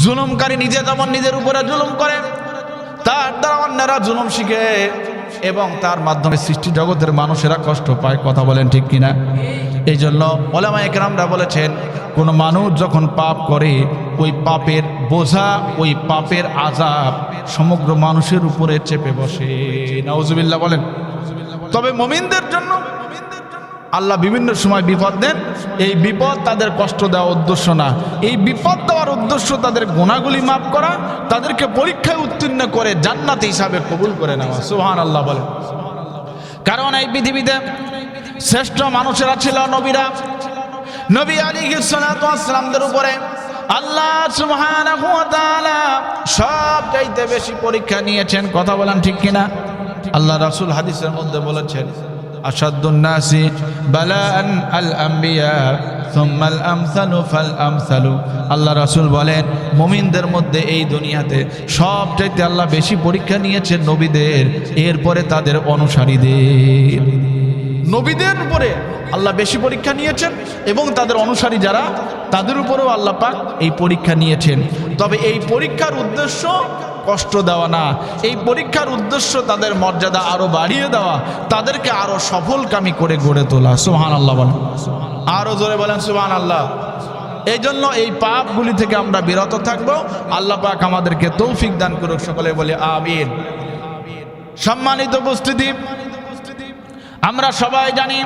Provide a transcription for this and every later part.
জুলুমকারী নিজে যেমন নিজের উপরে জুলুম করে, তার দ্বারা অন্যরা জুলুম শিখে এবং তার মাধ্যমে সৃষ্টি জগতের মানুষেরা কষ্ট পায়। কথা বলেন ঠিক কিনা? এই জন্য উলামায়ে কেরামরা বলেছেন, কোন মানুষ যখন পাপ করে ওই পাপের বোঝা, ওই পাপের আযাব সমগ্র মানুষের উপরে চেপে বসে। নাউজুবিল্লাহ বলেন। তবে মুমিনদের জন্য আল্লাহ বিভিন্ন সময় বিপদ দেন। এই বিপদ তাদের কষ্ট দেওয়ার উদ্দেশ্য না, এই বিপদ দেওয়ার উদ্দেশ্য তাদের গুনাহগুলি মাফ করা, তাদেরকে পরীক্ষায় উত্তীর্ণ করে জান্নাত হিসাবে কবুল করে নেওয়া। সুবহানাল্লাহ বলেন। কারণ এই পৃথিবীতে শ্রেষ্ঠ মানুষেরা ছিল নবীরা। নবী আলাইহিস সালাতু ওয়াস সালামদের উপরে আল্লাহ সুবহানাহু ওয়া তাআলা সবচাইতে বেশি পরীক্ষা নিয়েছেন। কথা বলেন ঠিক কিনা? আল্লাহ রাসূল হাদিসের মধ্যে বলেছেন, আশাদ্দুন নাসি বালাআন আল আম্বিয়া সুম্মাল আমসালু ফাল আমসালু। আল্লাহ রাসূল বলেন, মুমিনদের মধ্যে এই দুনিয়াতে সবচাইতে আল্লাহ বেশি পরীক্ষা নিয়েছেন নবীদের, এরপরে তাদের অনুসারীদের। নবীদের উপরে আল্লাহ বেশি পরীক্ষা নিয়েছেন এবং তাদের অনুসারী যারা, তাদের উপরেও আল্লাহ পাক এই পরীক্ষা নিয়েছেন। তবে এই পরীক্ষার উদ্দেশ্য কষ্ট দেওয়া না, এই পরীক্ষার উদ্দেশ্য তাদের মর্যাদা আরো বাড়িয়ে দেওয়া, তাদেরকে আরো সফলকামী করে গড়ে তোলা। সুবহানাল্লাহ বলেন। আরো জোরে বলেন সুবহানাল্লাহ। এই জন্য এই পাপগুলি থেকে আমরা বিরত থাকব। আল্লাহ পাক আমাদেরকে তৌফিক দান করুক। সকলে বলে আমিন। সম্মানিত উপস্থিতি, আমরা সবাই জানি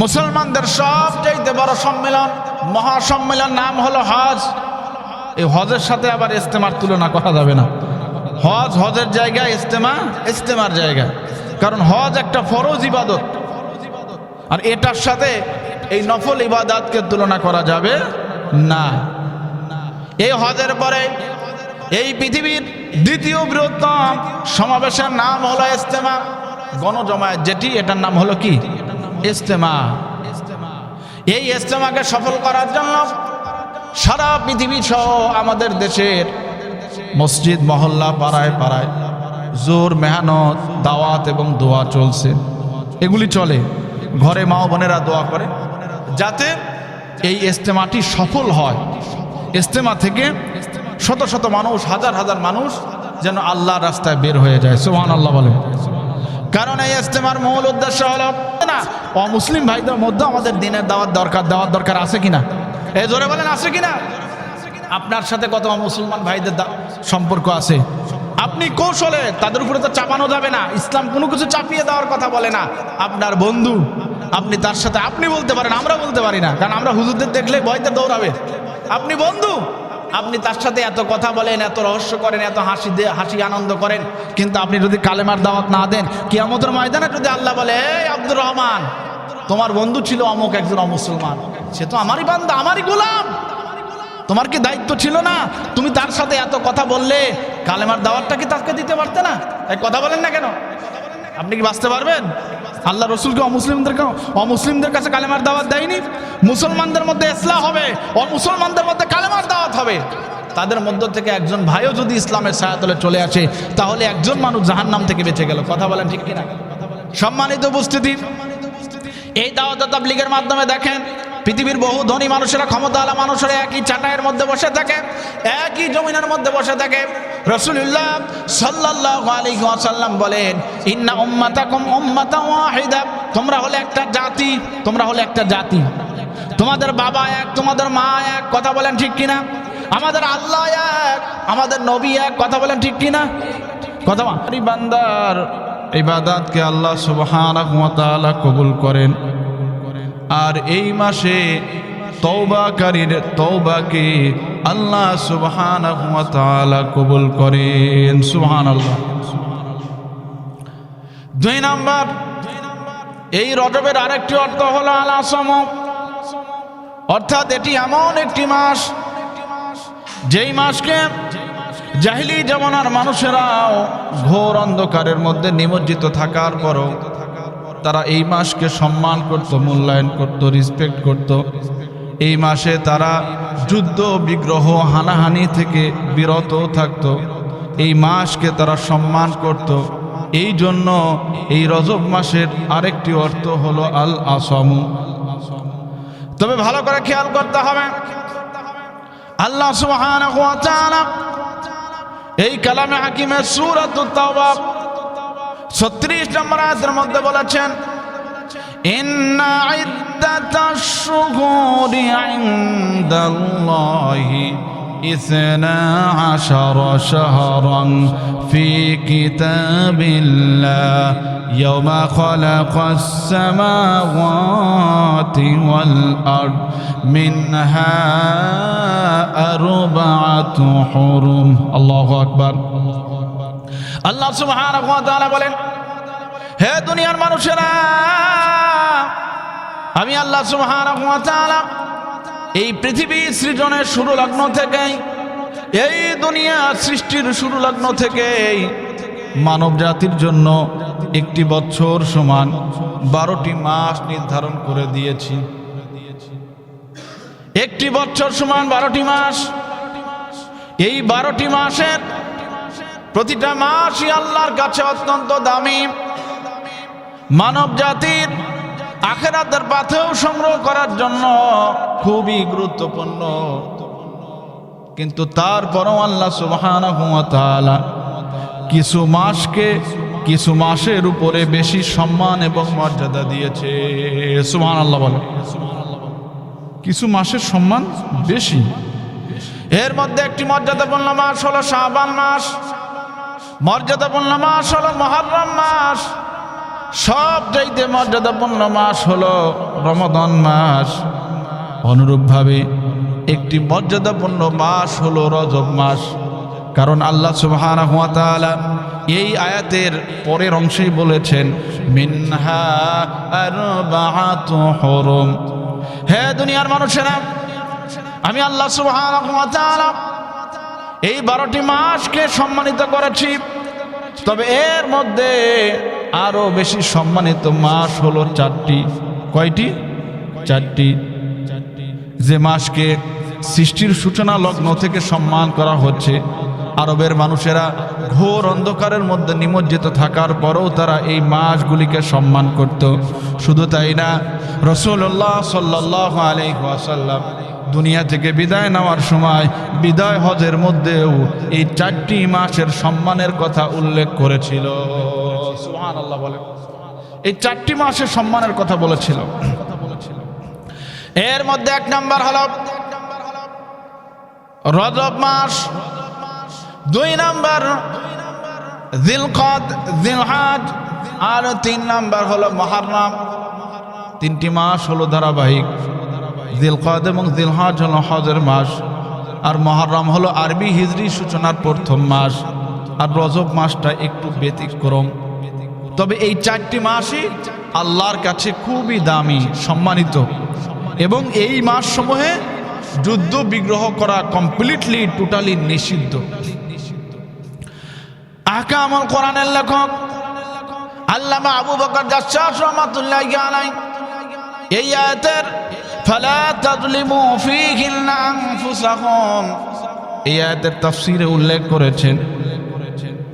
মুসলমানদের সবচেয়ে বড় সম্মেলন, মহাসম্মেলন নাম হলো হজ। এই হজের সাথে আবার ইজতেমার তুলনা করা যাবে না। হজ হজের জায়গা, ইজতেমা ইজতেমার জায়গা। কারণ হজ একটা ফরজ ইবাদত, আর এটার সাথে এই নফল ইবাদতকে তুলনা করা যাবে না। এই হজের পরে এই পৃথিবীর দ্বিতীয় বৃহত্তম সমাবেশের নাম হলো ইজতেমা, গণজমায়েত যেটি, এটার নাম হলো কি? ইজতেমা। এই ইজতেমাকে সফল করার জন্য সারা পৃথিবী সহ আমাদের দেশের মসজিদ, মহল্লা, পাড়ায় পাড়ায় জোর মেহনত, দাওয়াত এবং দোয়া চলছে। এগুলি চলে। ঘরে মা ও বোনেরা দোয়া করে যাতে এই ইজতেমাটি সফল হয়। ইজতেমা থেকে শত শত মানুষ, হাজার হাজার মানুষ যেন আল্লাহর রাস্তায় বের হয়ে যায়। সুবহানাল্লাহ বলেন। কারণ এই ইজতেমার মূল উদ্দেশ্য হলো না, অমুসলিম ভাইদের মধ্যে আমাদের দিনের দাওয়াত দরকার আছে কিনা? এই জোরে বলেন, আছে কিনা? আপনার সাথে কত মুসলমান ভাইদের সম্পর্ক আছে, আপনি কৌশলে তাদের উপরে তো চাপানো যাবে না। ইসলাম কোনো কিছু চাপিয়ে দেওয়ার কথা বলে না। আপনার বন্ধু, আপনি তার সাথে আপনি বলতে পারেন, আমরা বলতে পারি না, কারণ আমরা হুজুরদের দেখলে ভয়তে দৌড়াবে। আপনি বন্ধু, আপনি তার সাথে এত কথা বলেন, এত রহস্য করেন, এত হাসি আনন্দ করেন, কিন্তু আপনি যদি কালেমার দাওয়াত না দেন, কিয়ামতের ময়দানে যদি আল্লাহ বলে, এই আব্দুর রহমান, তোমার বন্ধু ছিল অমুক একজন অমুসলমান, সে তো আমারই বান্দা, আমারই গোলাম, তোমার কি দায়িত্ব ছিল না? তুমি তার সাথে এত কথা বললে, কালেমার দাওয়াতটা কি তাকে দিতে পারতে না? এই কথা বলেন না কেন? আপনি কি বাঁচতে পারবেন? আল্লাহ রসুলকে অমুসলিমদের কাছে কালেমার দাওয়াত দেয়নি। মুসলমানদের মধ্যে ইসলাহ হবে, অমুসলমানদের মধ্যে কালেমার দাওয়াত হবে। তাদের মধ্য থেকে একজন ভাইও যদি ইসলামের ছায়াতলে চলে আসে, তাহলে একজন মানুষ জাহান্নাম থেকে বেঁচে গেল। কথা বলেন ঠিক কিনা? সম্মানিত উপস্থিতি, এই দাওয়াত তাবলীগের মাধ্যমে দেখেন পৃথিবীর বহু ধনী মানুষেরা, ক্ষমতাওয়ালা মানুষেরা একই চাটাইয়ের মধ্যে বসে থাকে, একই জমিনের মধ্যে বসে থাকে। রাসূলুল্লাহ সাল্লাল্লাহু আলাইহি ওয়াসাল্লাম বলেন, ইন্না উম্মাতাকুম উম্মাতান ওয়াহিদা, তোমরা হলে একটা জাতি, তোমরা হলে একটা জাতি, তোমাদের বাবা এক, তোমাদের মা এক। কথা বলেন ঠিক কিনা? আমাদের আল্লাহ এক, আমাদের নবী এক। কথা বলেন ঠিক কিনা? কথা বান্দার ইবাদতকে আল্লাহ সুবহানাহু ওয়া তাআলা কবুল করেন। আর এই মাসে তওবাকারীর তওবাকে আল্লাহ সুবহানাহু ওয়া তাআলা কবুল করেন। সুবহানাল্লাহ। 2 নাম্বার, এই রজবের আরেকটি অর্থ হলো আল আসম, অর্থাৎ এটি এমন একটি মাস, যেই মাসকে জাহিলি জামানার মানুষেরাও ঘোর অন্ধকারের মধ্যে নিমজ্জিত থাকার পরও তারা এই মাসকে সম্মান করত, মূল্যায়ন করত, রেসপেক্ট করত। এই মাসে তারা যুদ্ধ, বিগ্রহ, হানাহানি থেকে বিরত থাকত। এই মাসকে তারা সম্মান করত। এই জন্য এই রজব মাসের আরেকটি অর্থ হলো আল আসামু। তবে ভালো করে খেয়াল করতে হবে, আল্লাহ সুবহানাহু ওয়া তাআলা এই কালামে হাকিমের সূরাতুত তাওবা 36 নম্বর আয়াতের মধ্যে বলেছেন, ইন্না ইদ্দাতাশ শুহুরি ইনদাল্লাহি ইসনা আশারা শাহরান ফি কিতাবিল্লাহ ইয়াওমা খালাকাস সামাওয়াতি ওয়াল আরদ মিনহা আরবাআতু হুরুম। আল্লাহু আকবার। আল্লাহ সুবহানাহু ওয়া তাআলা বলেন, হে দুনিয়ার মানুষেরা, আমি আল্লাহ সুবহানাহু ওয়া তাআলা এই পৃথিবী সৃজনের শুরু লগ্ন থেকে, এই দুনিয়া সৃষ্টির শুরু লগ্ন থেকে মানব জাতির জন্য একটি বছর সমান 12টি মাস নির্ধারণ করে দিয়েছি। একটি বছর সমান 12টি মাস। এই 12টি মাসের প্রতিটা মাসই আল্লাহর কাছে অত্যন্ত দামি, মানব জাতির আখিরাতের পাথেও সংগ্রহ করার জন্য খুবই গুরুত্বপূর্ণ। কিন্তু তারপরও আল্লাহ সুবহানাহু ওয়া তাআলা কিছু মাসকে কিছু মাসের উপরে বেশি সম্মান এবং মর্যাদা দিয়েছে। সুবহানাল্লাহ বলেন। কিছু মাসের সম্মান বেশি। এর মধ্যে একটি মর্যাদাপূর্ণ মাস হলো শাবান মাস, মর্যাদাপূর্ণ মাস হলো মুহররম মাস, সবচাইতে মর্যাদাপূর্ণ মাস হলো রমাদান মাস। অনুরূপভাবে একটি মর্যাদাপূর্ণ মাস হলো রজব মাস। কারণ আল্লাহ সুবহানাহু ওয়া তাআলা এই আয়াতের পরের অংশেই বলেছেন, মিনহা আরবাআতু হুরুম। হে দুনিয়ার মানুষেরা, আমি আল্লাহ সুবহানাহু ওয়া তাআলা এই 12টি মাসকে সম্মানিত করেছি, তবে এর মধ্যে আরো বেশি সম্মানিত মাস হলো 4টি। কয়টি? 4টি। যে মাসকে সৃষ্টির সূচনা লগ্ন থেকে সম্মান করা হচ্ছে, আরবের মানুষেরা ঘোর অন্ধকারের মধ্যে নিমজ্জিত থাকার পরেও তারা এই মাসগুলিকে সম্মান করত। শুধু তাই না, রাসূলুল্লাহ সাল্লাল্লাহু আলাইহি ওয়াসাল্লাম দুনিয়া থেকে বিদায় নেওয়ার সময় বিদায় হজের মধ্যেও এই 4টি মাসের সম্মানের কথা উল্লেখ করেছিল। সুবহানাল্লাহ বলেন। এই 4টি মাসের সম্মানের কথা বলেছিল। এর মধ্যে 1 নাম্বার হলো রজব মাস, 2 নাম্বার জিলহজ, আর 3 নাম্বার হলো মুহররম। 3টি মাস হলো ধারাবাহিক। জিলকদ এবং জিলহজ হলো হজের মাস, আর মুহররম হলো আরবি হিজরি সূচনার প্রথম মাস, আর রজব মাসটা একটু ব্যতিক্রম। তবে এই 4টি মাসই আল্লাহর কাছে খুবই দামি, সম্মানিত, এবং এই মাসসমূহে যুদ্ধ বিগ্রহ করা কমপ্লিটলি টোটালি নিষিদ্ধ। আহকামুল কোরআনের লেখক আল্লামা আবু বকর জাসসাস রাহমাতুল্লাহি আলাইহি এই আয়াতের ফালা তাযলিমু ফীহিন্না আনফুসাকুম, এই আয়াতের তাফসীরে উল্লেখ করেছেন,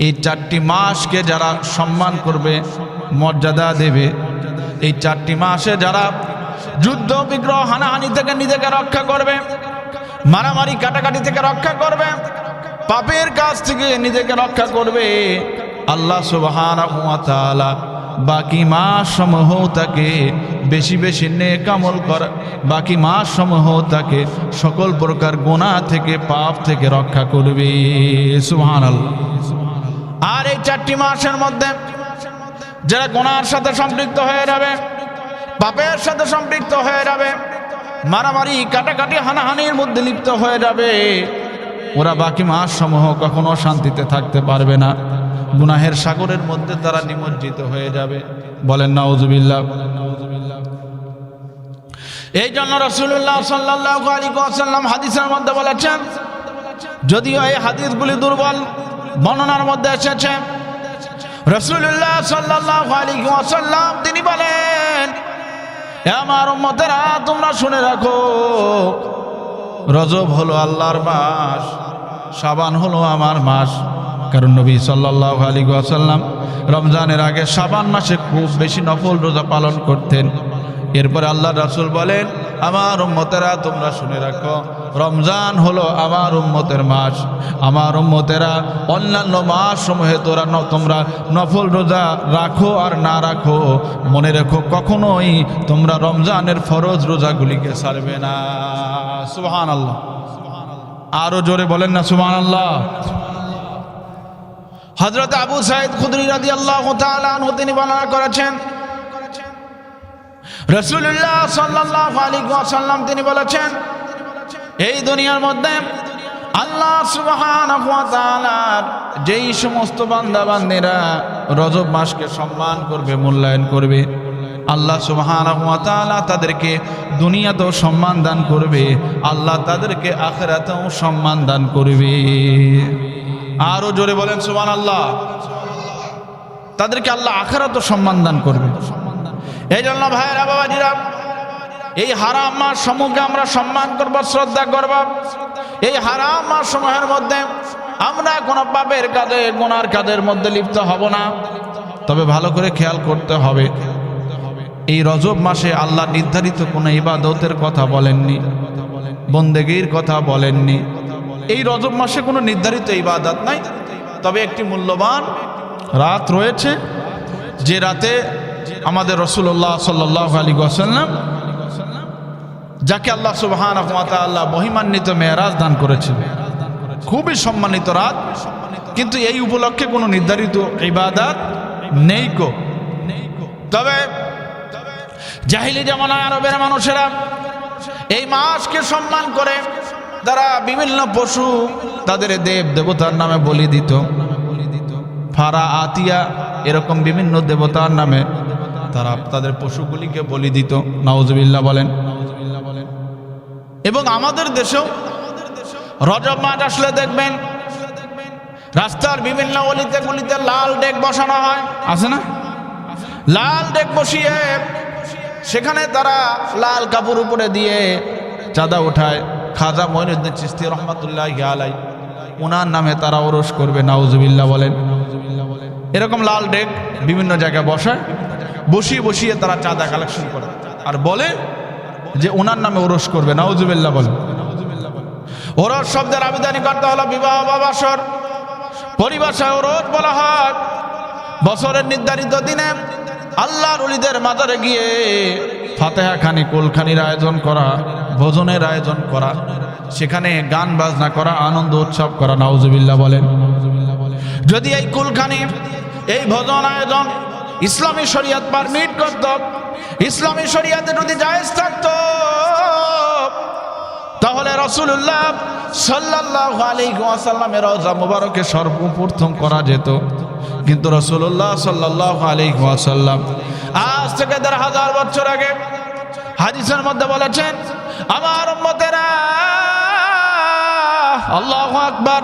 এই 4টি মাসকে যারা সম্মান করবে, মর্যাদা দেবে, এই 4টি মাসে যারা যুদ্ধ বিগ্রহ হানাহানি থেকে নিজেকে রক্ষা করবে, মারামারি কাটাকাটি থেকে রক্ষা করবে, পাপের কাছ থেকে নিজেকে রক্ষা করবে, আল্লাহ সুবহানাহু ওয়া তাআলা বাকি মাস সমূহ তাকে বেশি বেশি নেক আমল করা, বাকি মাস সমূহ তাকে সকল প্রকার গুনাহ থেকে, পাপ থেকে রক্ষা করবে। সুবহানাল্লাহ। আর এই 4টি মাসের মধ্যে যারা গুনাহর সাথে সম্পৃক্ত হয়ে যাবে, পাপের সাথে সম্পৃক্ত হয়ে যাবে, মারামারি কাটাকাটি হানাহানির মধ্যে লিপ্ত হয়ে যাবে, ওরা বাকি মাস সমূহ কখনো শান্তিতে থাকতে পারবে না, গুনাহের সাগরের মধ্যে তারা নিমজ্জিত হয়ে যাবে। বলেন নাউজুবিল্লাহ। এই জন্য রাসূলুল্লাহ সাল্লাল্লাহু আলাইহি ওয়াসাল্লাম হাদিসের মধ্যে বলেছেন, যদিও এই হাদিসগুলি দুর্বল, বর্ণনার মধ্যে এসেছে, রাসূলুল্লাহ সাল্লাল্লাহু আলাইহি ওয়াসাল্লাম তিনি বলেন, আমার উম্মতেরা তোমরা শুনে রাখো, রজব হলো আল্লাহর মাস, শাবান হলো আমার মাস। কারণ নবী সাল্লাল্লাহু আলাইহি ওয়াসাল্লাম রমজানের আগে শাবান মাসে খুব বেশি নফল রোজা পালন করতেন। এরপরে আল্লাহ রাসূল বলেন, আমার উম্মতেরা তোমরা শুনে রাখো, রমজান হলো আমার উম্মতের মাস। আমার উম্মতেরা অন্যান্য মাস সমূহে তোমরা নফল রোজা রাখো আর না রাখো, মনে রেখো কখনোই তোমরা রমজানের ফরজ রোজাগুলিকে ছাড়বে না। সুবহানাল্লাহ, আরো জোরে বলেন না সুবহানাল্লাহ। হযরত আবু সাঈদ খুদরি রাদিয়াল্লাহু তাআলা আনহু তিনি বর্ণনা করেছেন, রাসূলুল্লাহ সাল্লাল্লাহু আলাইহি ওয়াসাল্লাম তিনি বলেছেন, এই দুনিয়ার মধ্যে আল্লাহ সুবহানাহু ওয়া তাআলার যেই সমস্ত বান্দা বান্দিরা রজব মাসকে সম্মান করবে, মূল্যায়ন করবে, আল্লাহ সুবহানাহু ওয়া তাআলা তাদেরকে দুনিয়াতেও সম্মান দান করবে, আল্লাহ তাদেরকে আখিরাতেও সম্মান দান করবে। আরো জোরে বলেন সুবহানাল্লাহ। তাদেরকে আল্লাহ আখিরাতেও সম্মান দান করবে। এই জন্য ভাইরা বাবাজিরা, এই হারাম মাস সমূহকে আমরা সম্মান করব, শ্রদ্ধা করব। এই হারাম মাস সমূহের মধ্যে আমরা কোনো পাপের কাজে, গুনার কাজের মধ্যে লিপ্ত হব না। তবে ভালো করে খেয়াল করতে হবে, এই রজব মাসে আল্লাহ নির্ধারিত কোনো ইবাদতের কথা বলেননি, বন্দেগীর কথা বলেননি। এই রজব মাসে কোনো নির্ধারিত ইবাদত নাই, তবে একটি মূল্যবান রাত রয়েছে, যে রাতে আমাদের রাসূলুল্লাহ সাল্লাল্লাহু আলাইহি ওয়াসাল্লাম, যাকে আল্লাহ সুবহানাহু ওয়া তাআলা মহিমান্বিত মেরাজ দান করেছেন, খুবই সম্মানিত রাত। কিন্তু এই উপলক্ষে কোনো নির্ধারিত ইবাদত নেই কো। তবে জাহিলি জামানায় আরবের মানুষেরা এই মাসকে সম্মান করে তারা বিভিন্ন পশু তাদের দেব দেবতার নামে বলি দিত। ফারা, আতিয়া, এরকম বিভিন্ন দেবতার নামে তারা তাদের পশুগুলিকে বলি দিত। নাউজুবিল্লাহ বলেন। এবং আমাদের দেশেও রজব মাস আসলে দেখবেন রাস্তার বিভিন্ন অলিতে গলিতে লাল ডেক বসানো হয়, আছে না? লাল ডেক বসিয়ে সেখানে তারা লাল কাপড় উপরে দিয়ে চাঁদা উঠায়। খাজা মঈনুদ্দিন চিশতি রহমাতুল্লাহি আলাইহি, ওনার নামে তারা ওরস করবে। নাউজুবিল্লাহ বলেন। এরকম লাল ডেক বিভিন্ন জায়গায় বসায়, বসিয়ে বসিয়ে তারা চাঁদা কালেকশন করে আর বলে যে ওনার নামে ওরস করবে। নাউজুবিল্লাহ বলেন। ওরস শব্দের আবেদনী করতে হলো বিবাহ বা বাসর। পরিভাষায় ওরস বলা হয় বছরের নির্ধারিত দিনে আল্লাহর ওলিদের মাজারে গিয়ে ফাতিহা খানি, কুলখানির আয়োজন করা, ভোজনের আয়োজন করা, সেখানে গান বাজনা করা, আনন্দ উৎসব করা। নাউজুবিল্লাহ বলেন। যদি এই কুলখানি, এই ভোজন আয়োজন ইসলামী শরীয়ত পারমিট করত, ইসলামী শরীয়তে যদি জায়েজ থাকতো, তাহলে রাসূলুল্লাহ সাল্লাল্লাহু আলাইহি ওয়াসাল্লামের রওজা মুবারকে সর্বপ্রথম করা যেত। কিন্তু রাসূলুল্লাহ সাল্লাল্লাহু আলাইহি ওয়াসাল্লাম আজ থেকে ১৫০০ বছর আগে হাদিসের মধ্যে বলেছেন, আমার উম্মতেরা, আল্লাহু আকবার,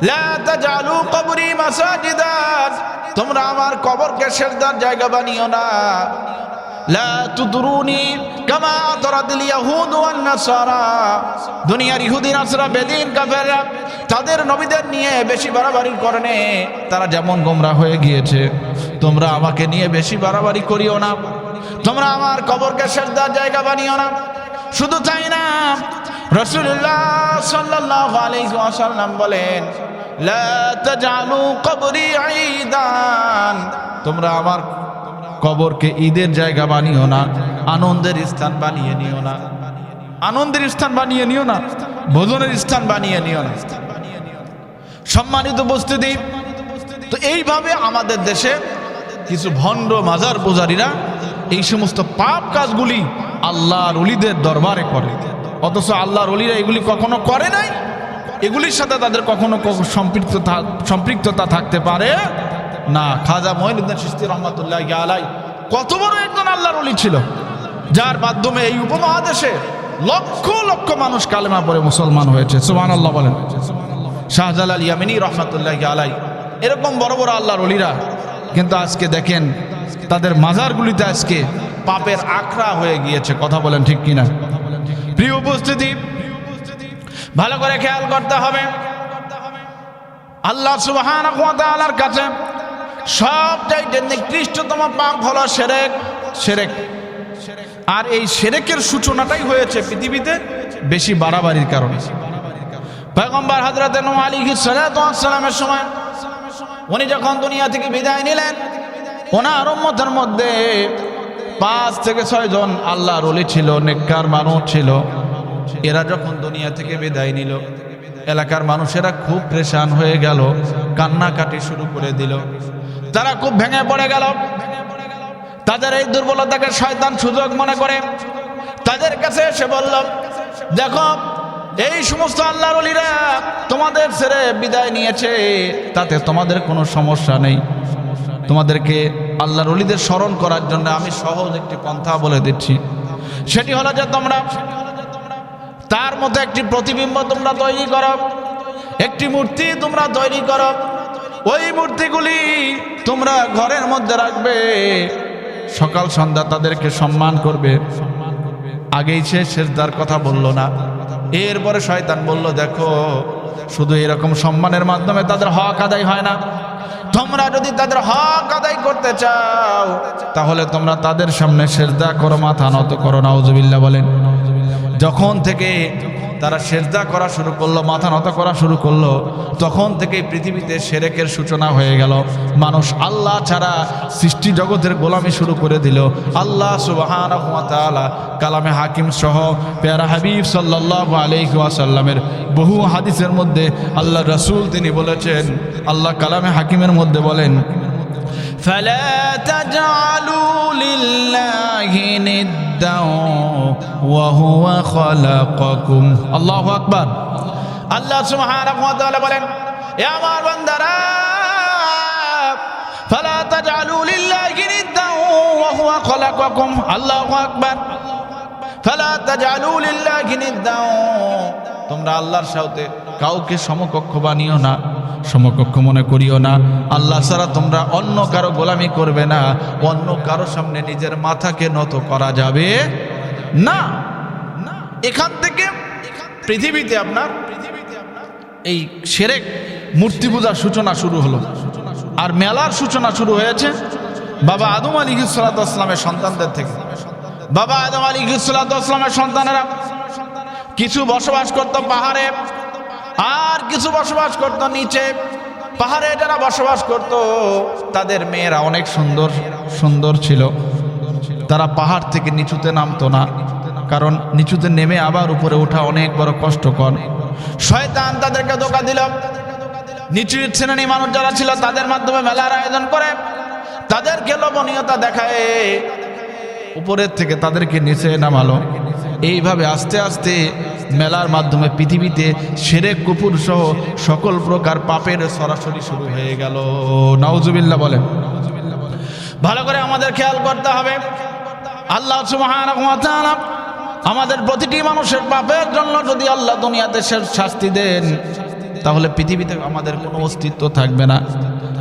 লা তাজআলু কবরি মাসাজিদান, তোমরা আমার কবরকে সিজদার জায়গা বানিও না। লা তুদরুনি কামা আতরাদিল ইয়াহুদ ওয়ান নাসারা, দুনিয়ার ইহুদি নাসারা বেদিন কাফেররা তাদের নবীদের নিয়ে বেশি বাড়াবাড়ি করেনে, তারা যেমন গোমরা হয়ে গিয়েছে, তোমরা আমাকে নিয়ে বেশি বাড়াবাড়ি করিও না, তোমরা আমার কবরকে সিজদার জায়গা বানিও না। শুধু তাই না, রাসূলুল্লাহ সাল্লাল্লাহু আলাইহি ওয়াসাল্লাম বলেন, লা তাজআলু কবরি ঈদান, তোমরা আমার কবরকে ঈদের জায়গা বানিও না, আনন্দের স্থান বানিয়ে নিও না, আনন্দের স্থান বানিয়ে নিও না, ভোজনের স্থান বানিয়ে নিও না। সম্মানিত উপস্থিতি, তো এইভাবে আমাদের দেশে কিছু ভণ্ড মাজার পূজারীরা এই সমস্ত পাপ কাজগুলি আল্লাহর ওলিদের দরবারে করে, অথচ আল্লাহর ওলিরা এগুলি কখনো করে নাই। এগুলির সাথে তাদের কখনো সম্পৃক্ততা থাকতে পারে না। খাজা মঈনুদ্দিন চিশতি রহমাতুল্লাহি আলাইহি কত বড় একজন আল্লাহর ওলি ছিল, যার মাধ্যমে এই উপমহাদেশে লক্ষ লক্ষ মানুষ কালেমা পড়ে মুসলমান হয়েছে। সুবহানাল্লাহ বলেন। শাহজালাল ইয়ামিনী রহমাতুল্লাহি আলাইহি, এরকম বড় বড় আল্লাহর ওলিরা, কিন্তু আজকে দেখেন তাদের মাজারগুলিতে আজকে পাপের আখড়া হয়ে গিয়েছে। কথা বলেন ঠিক কিনা? প্রিয় উপস্থিতি, ভালো করে খেয়াল করতে হবে, আল্লাহ সুবহানাহু ওয়া তাআলার কাছে সবচাইতে নিকৃষ্টতম পাপ হলো শিরক। আর এই শিরকের সূচনাটাই হয়েছে পৃথিবীতে বেশি বাড়াবাড়ির কারণে। পয়গম্বর হযরত নূহ আলাইহিস সালাতু ওয়াস সালামের সময় উনি যখন দুনিয়া থেকে বিদায় নিলেন, ওনার উম্মতের মধ্যে 5 থেকে 6 জন আল্লাহর ওলি ছিল, নেককার মানুষ ছিল। এরা যখন দুনিয়া থেকে বিদায় নিল, এলাকার মানুষেরা খুব পেরেশান হয়ে গেল, কান্নাকাটি শুরু করে দিল। তারা খুব ভেঙে পড়ে গেল। তাদের এই দুর্বলতাকে শয়তান সুযোগ মনে করে তাদের কাছে এসে বলল, দেখো এই সমস্ত আল্লাহর ওলিরা তোমাদের ছেড়ে বিদায় নিয়েছে, তাতে তোমাদের কোনো সমস্যা নেই। তোমাদেরকে আল্লাহর ওলিদের স্মরণ করার জন্য আমি সহজ একটি পন্থা বলে দিচ্ছি। সেটি হলো যে তোমরা তার মতো একটি প্রতিবিম্ব তোমরা তৈরি করো, একটি মূর্তি তোমরা তৈরি করো। ওই মূর্তিগুলি তোমরা ঘরের মধ্যে রাখবে, সকাল সন্ধ্যা তাদেরকে সম্মান করবে। আগেই সে সেজদার কথা বলল না। এরপরে শয়তান বলল, দেখো শুধু এরকম সম্মানের মাধ্যমে তাদের হক আদায় হয় না। তোমরা যদি তাদের হক আদায় করতে চাও তাহলে তোমরা তাদের সামনে সেজদা করো, মাথা নত করো। নাউজুবিল্লাহ বলেন। যখন থেকে তারা সেজদা করা শুরু করলো, মাথা নত করা শুরু করলো, তখন থেকে পৃথিবীতে শিরকের সূচনা হয়ে গেল। মানুষ আল্লাহ ছাড়া সৃষ্টি জগতের গোলামি শুরু করে দিল। আল্লাহ সুবহানাহু ওয়া তাআলা কালামে হাকিম সহ প্যারা হাবিব সাল্লাল্লাহু আলাইহি ওয়াসাল্লামের বহু হাদিসের মধ্যে আল্লাহ রাসূল তিনি বলেছেন, আল্লাহ কালামে হাকিমের মধ্যে বলেন, فلا تجعلوا لله ندا وهو خلقكم। আল্লাহু আকবার। আল্লাহ সুবহানাহু ওয়া তাআলা বলেন, এ আমার বান্দারা, ফালা তাজআলু লিল্লাহি নিদ্দান ওয়া হুয়া খালাকাকুম। আল্লাহু আকবার। ফালা তাজআলু লিল্লাহি নিদ্দান, তোমরা আল্লাহর সাথে কাউকে সমকক্ষ বানিও না, সমকক্ষ মনে করিও না। আল্লাহ ছাড়া তোমরা অন্য কারো গোলামি করবে না, অন্য কারো সামনে নিজের মাথাকে নত করা যাবে না। এখান থেকে পৃথিবীতে আপনার এই শিরক মূর্তি পূজার সূচনা শুরু হলো। আর মেলার সূচনা শুরু হয়েছে বাবা আদম আলাইহিস সালাতু ওয়াস সালামের সন্তানদের থেকে। বাবা আদম আলাইহিস সালাতু ওয়াস সালামের সন্তানেরা কিছু বসবাস করত পাহাড়ে, আর কিছু বসবাস করত নিচে। পাহাড়ে যারা বসবাস করত তাদের মেয়েরা অনেক সুন্দর সুন্দর ছিল। তারা পাহাড় থেকে নিচুতে নামতো না, কারণ নিচুতে নেমে আবার উপরে ওঠা অনেক বড় কষ্টকর। শয়তান তাদেরকে ধোঁকা দিল। নিচু শ্রেণী মানুষ যারা ছিল তাদের মাধ্যমে মেলার আয়োজন করে, তাদেরকে লোভনীয়তা দেখায়, উপরের থেকে তাদেরকে নিচে নামালো। এইভাবে আস্তে আস্তে মেলার মাধ্যমে পৃথিবীতে শিরক কুফর সহ সকল প্রকার পাপের সরাসরি শুরু হয়ে গেল। নাউজুবিল্লাহ বলেন। ভালো করে আমাদের খেয়াল করতে হবে, আল্লাহ সুবহানাহু ওয়া তাআলা আমাদের প্রতিটি মানুষের পাপের জন্য যদি আল্লাহ দুনিয়াতে শাস্তি দেন তাহলে পৃথিবীতে আমাদের কোনো অস্তিত্ব থাকবে না।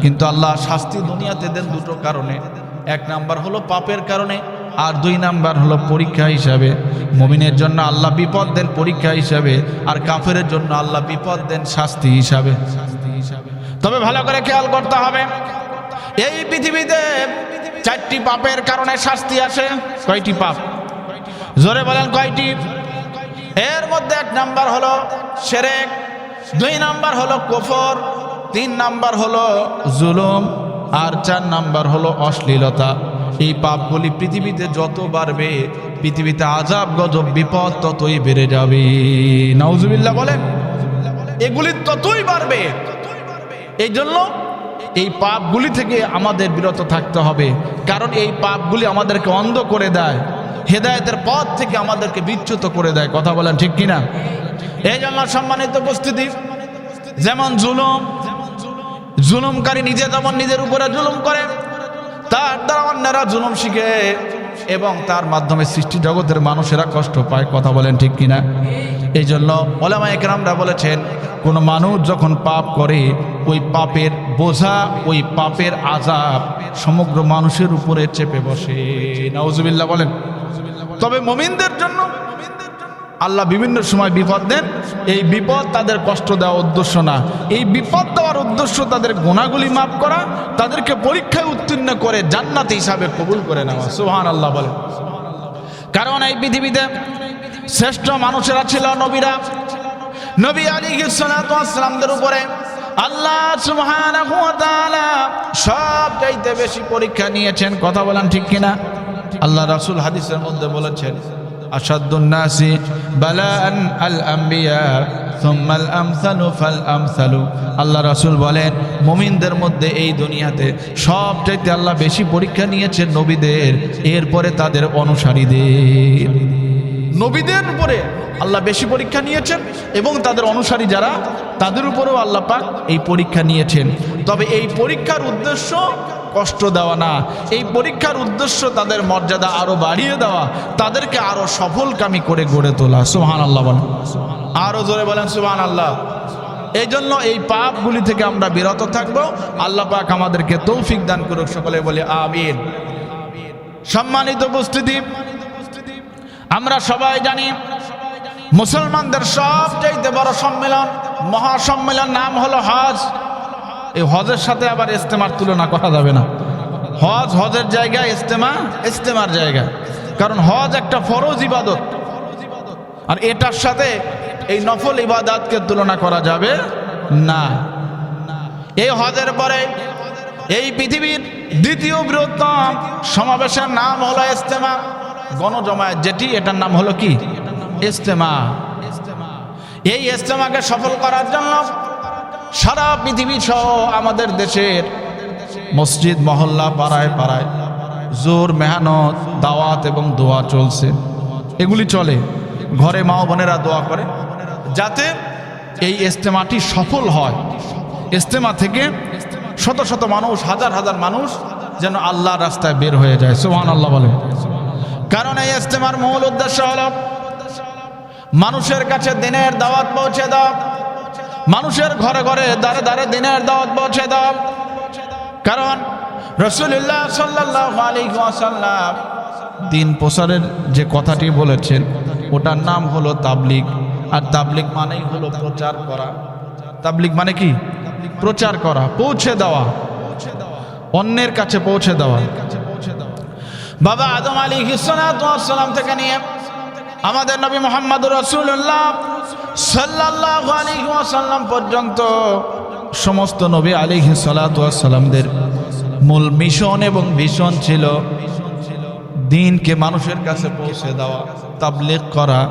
কিন্তু আল্লাহ শাস্তি দুনিয়াতে দেন দুটো কারণে। এক নাম্বার হলো পাপের কারণে, আর 2 নাম্বার হলো পরীক্ষা হিসাবে। মুমিনের জন্য আল্লাহ বিপদ দেন পরীক্ষা হিসাবে, আর কাফেরের জন্য আল্লাহ বিপদ দেন শাস্তি হিসাবে। তবে ভালো করে খেয়াল করতে হবে, এই পৃথিবীতে 4টি পাপের কারণে শাস্তি আসে। কয়টি পাপ? জোরে বলেন কয়টি? এর মধ্যে 1 নাম্বার হলো শিরক, 2 নাম্বার হলো কুফর, 3 নাম্বার হলো জুলুম, আর 4 নাম্বার হলো অশ্লীলতা। এই পাপগুলি পৃথিবীতে যত বাড়বে পৃথিবীতে আযাব গজব বিপদ ততই বেড়ে যাবে। নাউজুবিল্লাহ বলেন। এগুলি ততই বাড়বে। এই জন্য এই পাপগুলি থেকে আমাদের বিরত থাকতে হবে, কারণ এই পাপগুলি আমাদেরকে অন্ধ করে দেয়, হেদায়েতের পথ থেকে আমাদেরকে বিচ্যুত করে দেয়। কথা বলেন ঠিক কিনা? এই জন্য সম্মানিত উপস্থিতি, যেমন জুলুমকারী নিজে যেমন নিজের উপরে জুলুম করে, তার দ্বারা অন্যরা জুলুম শিখে এবং তার মাধ্যমে সৃষ্টি জগতের মানুষেরা কষ্ট পায়। কথা বলেন ঠিক কিনা? এই জন্য উলামায়ে কেরামরা বলেছেন, কোনো মানুষ যখন পাপ করে ওই পাপের বোঝা, ওই পাপের আযাব সমগ্র মানুষের উপরে চেপে বসে। নাউজুবিল্লাহ বলেন। তবে মুমিনদের জন্য আল্লাহ বিভিন্ন সময় বিপদ দেন। এই বিপদ তাদের কষ্ট দেওয়ার উদ্দেশ্য না, এই বিপদ দেওয়ার উদ্দেশ্য তাদের গুনাহগুলি মাফ করা, তাদেরকে পরীক্ষায় উত্তীর্ণ করে জান্নাত হিসাবে কবুল করে নেওয়া। সুবহানাল্লাহ বলেন। কারণ এই পৃথিবীতে শ্রেষ্ঠ মানুষেরা ছিল নবীরা। নবী আলাইহিস সালাতু ওয়াস সালামদের উপরে আল্লাহ সুবহানাহু ওয়া তাআলা সবচাইতে বেশি পরীক্ষা নিয়েছেন। কথা বলেন ঠিক কিনা? আল্লাহ রাসূল হাদিসের মধ্যে বলেছেন, আশাদ্দুন নাসি বালাআন আল আম্বিয়া সুম্মাল আমসালু ফাল আমসালু। আল্লাহ রাসূল বলেন, মুমিনদের মধ্যে এই দুনিয়াতে সবচাইতে আল্লাহ বেশি পরীক্ষা নিয়েছেন নবীদের, এরপরে তাদের অনুসারীদের। নবীদের উপরে আল্লাহ বেশি পরীক্ষা নিয়েছেন এবং তাদের অনুসারী যারা, তাদের উপরেও আল্লাহ পাক এই পরীক্ষা নিয়েছেন। তবে এই পরীক্ষার উদ্দেশ্য কষ্ট দেওয়া না, এই পরীক্ষার উদ্দেশ্য তাদের মর্যাদা আরো বাড়িয়ে দেওয়া, তাদেরকে আরো সফলকামী করে গড়ে তোলা। সুবহানাল্লাহ বলেন, আরো জোরে বলেন সুবহানাল্লাহ। এই জন্য এই পাপগুলি থেকে আমরা বিরত থাকবো। আল্লাহ পাক আমাদেরকে তৌফিক দান করুক, সকলে বলে আমিন। সম্মানিত উপস্থিতি, আমরা সবাই জানি মুসলমানদের সবচেয়ে বড় সম্মেলন, মহাসম্মেলন নাম হলো হজ। এই হজের সাথে আবার ইজতেমার তুলনা করা যাবে না। হজ হজের জায়গা, ইজতেমা ইজতেমার জায়গা। কারণ হজ একটা ফরজ ইবাদত, আর এটার সাথে এই নফল ইবাদতকে তুলনা করা যাবে না। এই হজের পরে এই পৃথিবীর দ্বিতীয় বৃহত্তম সমাবেশের নাম হলো ইজতেমা, গণজমায়েত যেটি, এটার নাম হলো কি? ইজতেমা। এই ইজতেমাকে সফল করার জন্য সারা পৃথিবী সহ আমাদের দেশের মসজিদ, মহল্লা, পাড়ায় পাড়ায় জোর মেহনত, দাওয়াত এবং দোয়া চলছে। এগুলি চলে, ঘরে মা বোনেরা দোয়া করে যাতে এই ইজতেমাটি সফল হয়। ইজতেমা থেকে শত শত মানুষ, হাজার হাজার মানুষ যেন আল্লাহর রাস্তায় বের হয়ে যায়। সুবহানাল্লাহ বলেন। কারণ এই ইজতেমার মূল উদ্দেশ্য হলো মানুষের কাছে দিনের দাওয়াত পৌঁছে দাও, মানুষের ঘরে ঘরে দাঁড়ে দাঁড়ে দিনের দাওয়াত পৌঁছে দাও। কারণ রাসূলুল্লাহ সাল্লাল্লাহু আলাইহি ওয়াসাল্লাম দিন প্রচারের যে কথাটি বলেছেন, ওটার নাম হলো তাবলীগ। আর তাবলীগ মানেই হলো প্রচার করা। তাবলীগ মানে কি? প্রচার করা, পৌঁছে দেওয়া, অন্যের কাছে পৌঁছে দেওয়া। বাবা আদম আলাইহিস সালাতু ওয়াস সালাম থেকে নিয়ে আমাদের নবী মুহাম্মদুর রাসূলুল্লাহ সাল্লাল্লাহু আলাইহি ওয়াসাল্লাম পর্যন্ত সমস্ত নবী আলাইহিস সালাতু ওয়াস সালামদের মূল মিশন এবং ভিশন ছিল দ্বীনকে মানুষের কাছে পৌঁছে দেওয়া, তাবলীগ করা।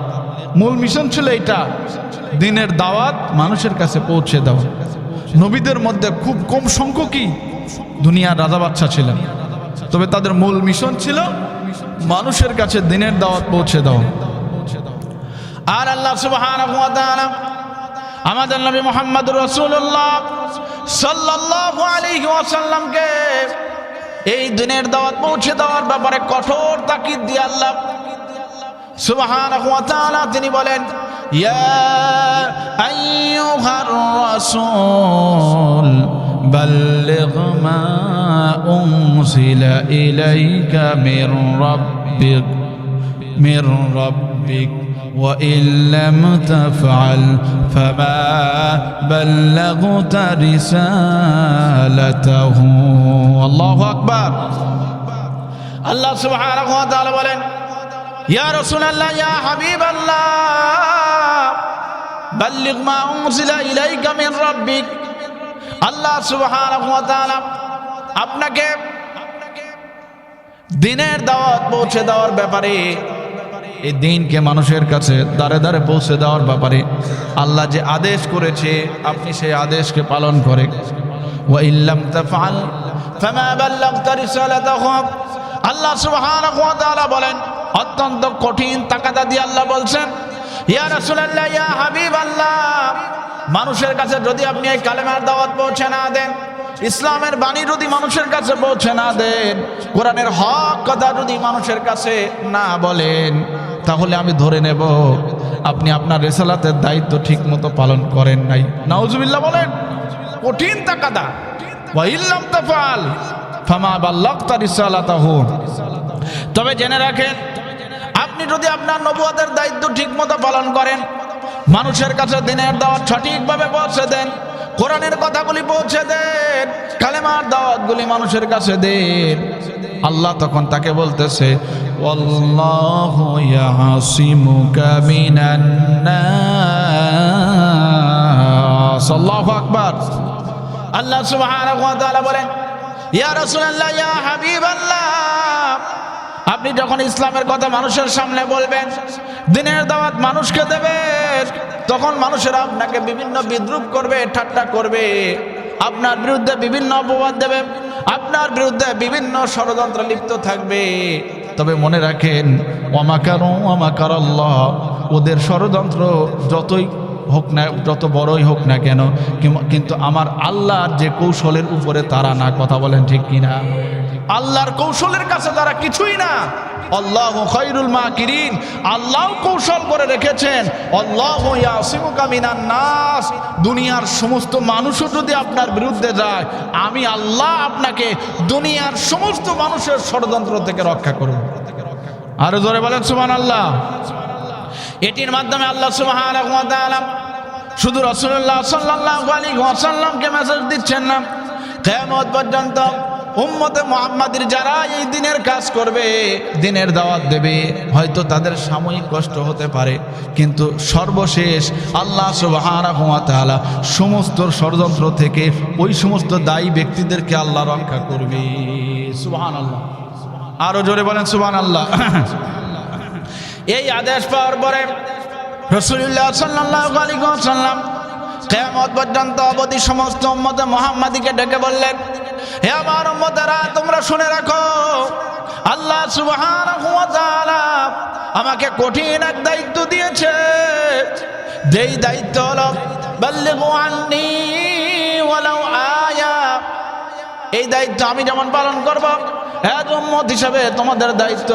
মূল মিশন ছিল এটা, দ্বীনের দাওয়াত মানুষের কাছে পৌঁছে দেওয়া। নবীদের মধ্যে খুব কম সংখ্যকই দুনিয়ার রাজা বাদশা ছিলেন, তবে তাদের মূল মিশন ছিল মানুষের কাছে দ্বীনের দাওয়াত পৌঁছে দেওয়া। আর আল্লাহ সুবহানাহু ওয়া তাআলা আমাদের নবী মুহাম্মদুর রাসূলুল্লাহ সাল্লাল্লাহু আলাইহি ওয়াসাল্লামকে এই দ্বীনের দাওয়াত পৌঁছে দেওয়ার ব্যাপারে কঠোর তাকিদ দিয়ে আল্লাহ সুবহানাহু ওয়া তাআলা তিনি বলেন, ইয়া আইয়ুহার রাসূল বাল্লিগ মা উনজিলা ইলাইকা মির রাব্বিক ওয়া ইল্লাম তাফআল ফামা বাল্লাগতা রিসালাতাহু। আল্লাহু আকবার। আল্লাহ সুবহানাহু ওয়া তাআলা বলেন, ইয়া রাসূলুল্লাহ, ইয়া হাবিবাল্লাহ, বাল্লিগ মা উনজিলা ইলাইকা মির রাব্বিক। আল্লাহ সুবহানাহু ওয়া তাআলা আপনাকে দ্বীনের দাওয়াত পৌঁছে দেওয়ার ব্যাপারে, এই দ্বীনকে মানুষের কাছে দাঁড়ে দাঁড়ে পৌঁছে দেওয়ার ব্যাপারে আল্লাহ যে আদেশ করেছে, আপনি সেই আদেশকে পালন করে। ওয়া ইল্লাম তাফআল ফামা বাল্লাগতা রিসালাতাহু। আল্লাহ সুবহানাহু ওয়া তাআলা বলেন, অত্যন্ত কঠিন তাকাদা দিয়ে আল্লাহ বলছেন, ইয়া রাসূলুল্লাহ, ইয়া হাবিবাল্লাহ, মানুষের কাছে যদি আপনি এই কালেমার দাওয়াত পৌঁছে না দেন, ইসলামের বাণী যদি মানুষের কাছে পৌঁছে না দেন, কোরআনের হক কথা যদি মানুষের কাছে না বলেন, তাহলে আমি ধরে নেব আপনি আপনার রিসালাতের দায়িত্ব ঠিক মতো পালন করেন নাই। নাউজুবিল্লাহ বলেন। কঠিন তাকাদা। ওয়া ইল্লাম তাফআল ফামা বাল্লাগতা রিসালাতাহু। তবে জেনে রাখেন, আপনি যদি আপনার নবুয়তের দায়িত্ব ঠিক মতো পালন করেন, মানুষের কাছে দ্বীনের দাওয়াত সঠিকভাবে পৌঁছে দেন, কোরআনের কথাগুলি পৌঁছে দেন, কালেমার দাওয়াতগুলি মানুষের কাছে দেন, আল্লাহ তখন তাকে বলতেছে ওয়াল্লাহু ইয়াসিমুকা মিনান নাস। আল্লাহু আকবার। আল্লাহ সুবহানাহু ওয়া তাআলা বলেন, ইয়া রাসূলুল্লাহ, ইয়া হাবিবাল্লাহ, আপনি যখন ইসলামের কথা মানুষের সামনে বলবেন, দ্বীনের দাওয়াত মানুষকে দেবেন, তখন মানুষেরা আপনাকে বিভিন্ন বিদ্রূপ করবে, ঠাট্টা করবে, আপনার বিরুদ্ধে বিভিন্ন অপবাদ দেবে, আপনার বিরুদ্ধে বিভিন্ন ষড়যন্ত্র লিপ্ত থাকবে। তবে মনে রাখেন, ওয়ামাকারু ওয়ামাকারাল্লাহ, ওদের ষড়যন্ত্র যতই হোক না, যত বড়ই হোক না কেন, কিন্তু আমার আল্লাহর যে কৌশলের উপরে তারা না। কথা বলেন ঠিক কিনা? আল্লাহর কৌশলের কাছে তারা কিছুই না। আল্লাহু খায়রুল মাকিরিন, আল্লাহ কৌশল করে রেখেছেন। আল্লাহু ইয়াসিমুকা মিনান নাস, দুনিয়ার সমস্ত মানুষও যদি আপনার বিরুদ্ধে যায়, আমি আল্লাহ আপনাকে দুনিয়ার সমস্ত মানুষের ষড়যন্ত্র থেকে রক্ষা করব। আরো জোরে বলেন সুবহানাল্লাহ। এটির মাধ্যমে আল্লাহ সুবহানাহু ওয়া তাআলা শুধু রাসূলুল্লাহ সাল্লাল্লাহু আলাইহি ওয়াসাল্লামকে মেসেজ দিচ্ছেন না, কিয়ামত পর্যন্ত উম্মতে মুহাম্মাদির যারা এই দিনের কাজ করবে, দিনের দাওয়াত দেবে, হয়তো তাদের সাময়িক কষ্ট হতে পারে, কিন্তু সর্বশেষ আল্লাহ সুবহানাহু ওয়া তাআলা সমস্ত ষড়যন্ত্র থেকে ওই সমস্ত দায়ী ব্যক্তিদেরকে আল্লাহ রক্ষা করবে। সুবহানাল্লাহ। আরো জোরে বলেন সুবহানাল্লাহ। এই আদেশ পাওয়ার পরে রাসূলুল্লাহ সাল্লাল্লাহু আলাইহি ওয়াসাল্লাম কিয়ামত পর্যন্ত অবধি সমস্ত উম্মতে মুহাম্মাদীকে ডেকে বললেন, হে আমার উম্মতেরা, তোমরা শুনে রাখো, আল্লাহ সুবহানাহু ওয়া তাআলা আমাকে কঠিন এক দায়িত্ব দিয়েছে। যেই দায়িত্ব হলো বাল্লিগু আন্নী ওয়ালাউ আয়া। এই দায়িত্ব আমি যেমন পালন করব, এক উম্মত হিসেবে তোমাদের দায়িত্ব,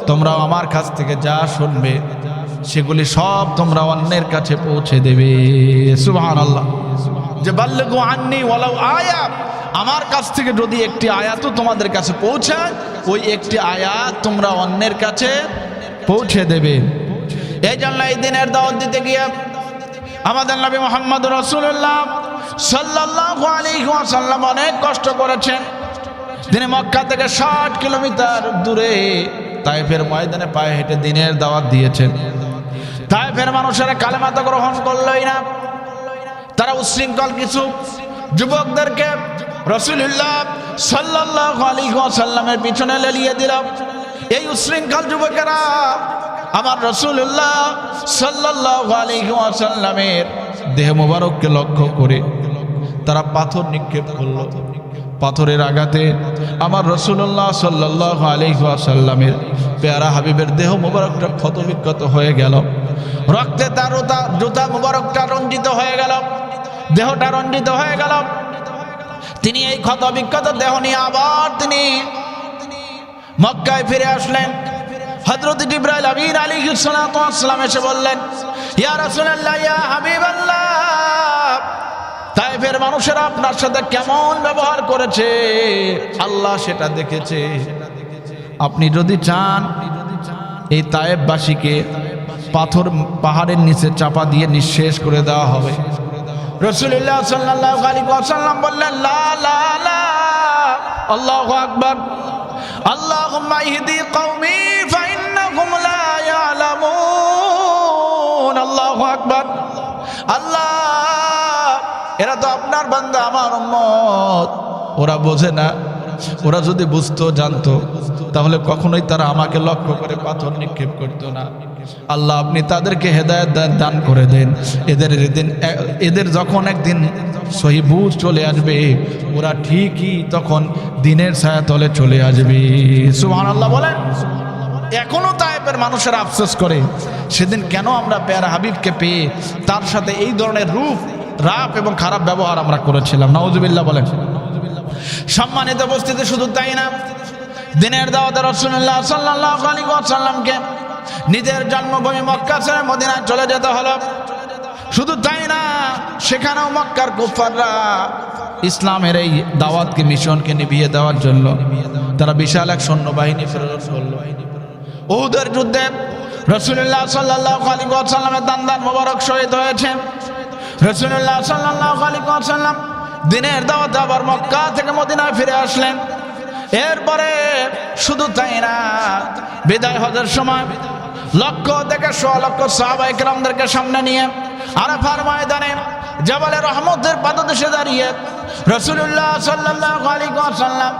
তোমরাও আমার কাছ থেকে যা শুনবে সেগুলি সব তোমরা অন্যের কাছে পৌঁছে দেবে। সুবহানাল্লাহ। যে বাল্লিগু আন্নী ওয়ালাউ আয়া, আমার কাছ থেকে যদি একটি আয়াতও তোমাদের কাছে পৌঁছায়, ওই একটি আয়াত তোমরা অন্যের কাছে পৌঁছে দেবে। এই জন্য এই দিনের দাওয়াত দিতে গিয়ে আমাদের নবী মুহাম্মদ রাসূলুল্লাহ সাল্লাল্লাহু আলাইহি ওয়াসাল্লাম অনেক কষ্ট করেছেন। তিনি মক্কা থেকে 60 কিলোমিটার দূরে তায়েফের ময়দানে পায়ে হেঁটে দিনের দাওয়াত দিয়েছেন। তায়েফের মানুষেরা কালেমা তো গ্রহণ করলই না, তারা উচ্ছৃঙ্খল কিছু যুবকদেরকে রাসূলুল্লাহ সাল্লাল্লাহু আলাইহি ওয়াসাল্লামের পিছনে লেলিয়ে দিল। এই উচ্ছৃঙ্খল যুবকেরা আমার রাসূলুল্লাহ সাল্লাল্লাহু আলাইহি ওয়াসাল্লামের দেহ মোবারককে লক্ষ্য করে তারা পাথর নিক্ষেপ করল। পাথরের আঘাতে আমার রাসূলুল্লাহ সাল্লাল্লাহু আলাইহি ওয়াসাল্লামের পেয়ারা হাবিবের দেহ মোবারকটা ক্ষতবিক্ষত হয়ে গেল। রক্তে তার জুতা মোবারকটা রঞ্জিত হয়ে গেল, দেহটা রঞ্জিত হয়ে গেল। তিনি এই ক্ষতবিক্ষত দেহ নিয়ে আবার তিনি মক্কায় ফিরে আসলেন। হযরত জিবরাইল আমিন আলাইহিস সালাতু ওয়াস সালাম এসে বললেন, ইয়া রাসূলুল্লাহ, ইয়া হাবিবাল্লাহ, তায়েফের মানুষেরা আপনার সাথে কেমন ব্যবহার করেছে আল্লাহ সেটা দেখেছে। আপনি যদি চান এই তায়েফবাসীকে পাথর পাহাড়ের নিচে চাপা দিয়ে নিঃশেষ করে দেওয়া হবে। রাসূলুল্লাহ সাল্লাল্লাহু আলাইহি ওয়াসাল্লাম বললেন, লা লা লা, আল্লাহু আকবার, আল্লাহুম্মা ইহদি কওমি ফাইন্নাহুম লা ইয়ালামুন। আল্লাহু আকবার। আল্লাহ, এরা তো আপনার বান্দা, আমার উম্মত, ওরা বোঝে না। ওরা যদি বুঝতো, জানতো, তাহলে কখনোই তারা আমাকে লক্ষ্য করে পাথর নিক্ষেপ করতো না। আল্লাহ, আপনি তাদেরকে হেদায়েত দান করে দেন। এদের যখন একদিন সহি বুঝ চলে আসবে, ওরা ঠিকই তখন দিনের ছায়াতলে চলে আসবে। সুবহানাল্লাহ বলেন। এখনো তায়েফের মানুষেরা আফসোস করে, সেদিন কেন আমরা পেয়ারা হাবিবকে পেয়ে তার সাথে এই ধরনের রূপ, রাপ এবং খারাপ ব্যবহার আমরা করেছিলাম। নাউজুবিল্লাহ বলেন। সম্মানিত উপস্থিতি, শুধু তাই না, দিনের দাওয়াতে রাসূলুল্লাহ সাল্লাল্লাহু আলাইহি ওয়াসাল্লামকে নিজের জন্মভূমি মক্কা ছেড়ে মদিনায় চলে যেতে হলো। শুধু তাই না, সেখানেও মক্কার কুফাররা ইসলামের এই দাওয়াতকে, মিশনকে নিভিয়ে দেওয়ার জন্য তারা বিশাল এক সৈন্যবাহিনী প্রেরণ করল। উহুদের যুদ্ধে রাসূলুল্লাহ সাল্লাল্লাহু আলাইহি ওয়াসাল্লামের দান্দান মোবারক শহীদ হয়েছে। রাসূলুল্লাহ সাল্লাল্লাহু আলাইহি ওয়াসাল্লাম দিনের দাওয়াতে আবার মক্কা থেকে মদিনায় ফিরে আসলেন। এরপরে শুধু তাই না, বিদায় হজের সময় লক্ষ থেকে 100 লক্ষ সাহাবায়ে কেরামদেরকে সামনে নিয়ে আরাফার ময়দানে জাবালে রহমতের পাদদেশে দাঁড়িয়ে রাসূলুল্লাহ সাল্লাল্লাহু আলাইহি ওয়াসাল্লাম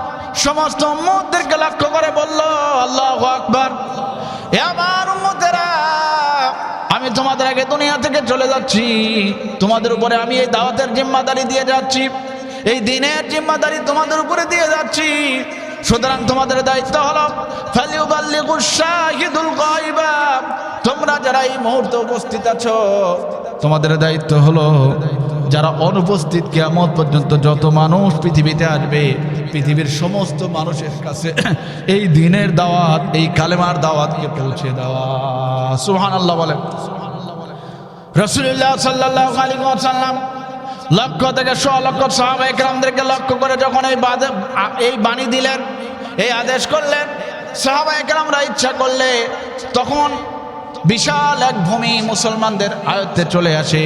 সমস্ত উম্মতদেরকে লক্ষ্য করে বলল, আল্লাহু আকবার, এ আমার উম্মতেরা, আমি তোমাদের আগে দুনিয়া থেকে চলে যাচ্ছি, তোমাদের উপরে আমি এই দাওয়াতের জিম্মাদারি দিয়ে যাচ্ছি, এই দ্বীনের জিম্মাদারি তোমাদের উপরে দিয়ে যাচ্ছি। সুতরাং তোমাদের দায়িত্ব হলো ফালিউবাল্লিগুশ শাহিদুল গায়বা, তোমরা যারা এই মুহূর্তে উপস্থিত আছো তোমাদের দায়িত্ব হলো যারা অনুপস্থিত কিয়ামত পর্যন্ত যত মানুষ পৃথিবীতে আসবে পৃথিবীর সমস্ত মানুষের কাছে এই দ্বীনের দাওয়াত, এই কালেমার দাওয়াতকে পৌঁছে দেওয়া। সুবহানাল্লাহ বলেন। রাসূলুল্লাহ সাল্লাল্লাহু আলাইহি ওয়াসাল্লাম লক্ষ থেকে 100 লক্ষ সাহাবায়ে কেরামদেরকে লক্ষ্য করে যখন এই বাণী দিলেন, এই আদেশ করলেন, সাহাবায়ে কেরামরা ইচ্ছা করলে তখন বিশাল এক ভূমি মুসলমানদের আয়ত্তে চলে আসে।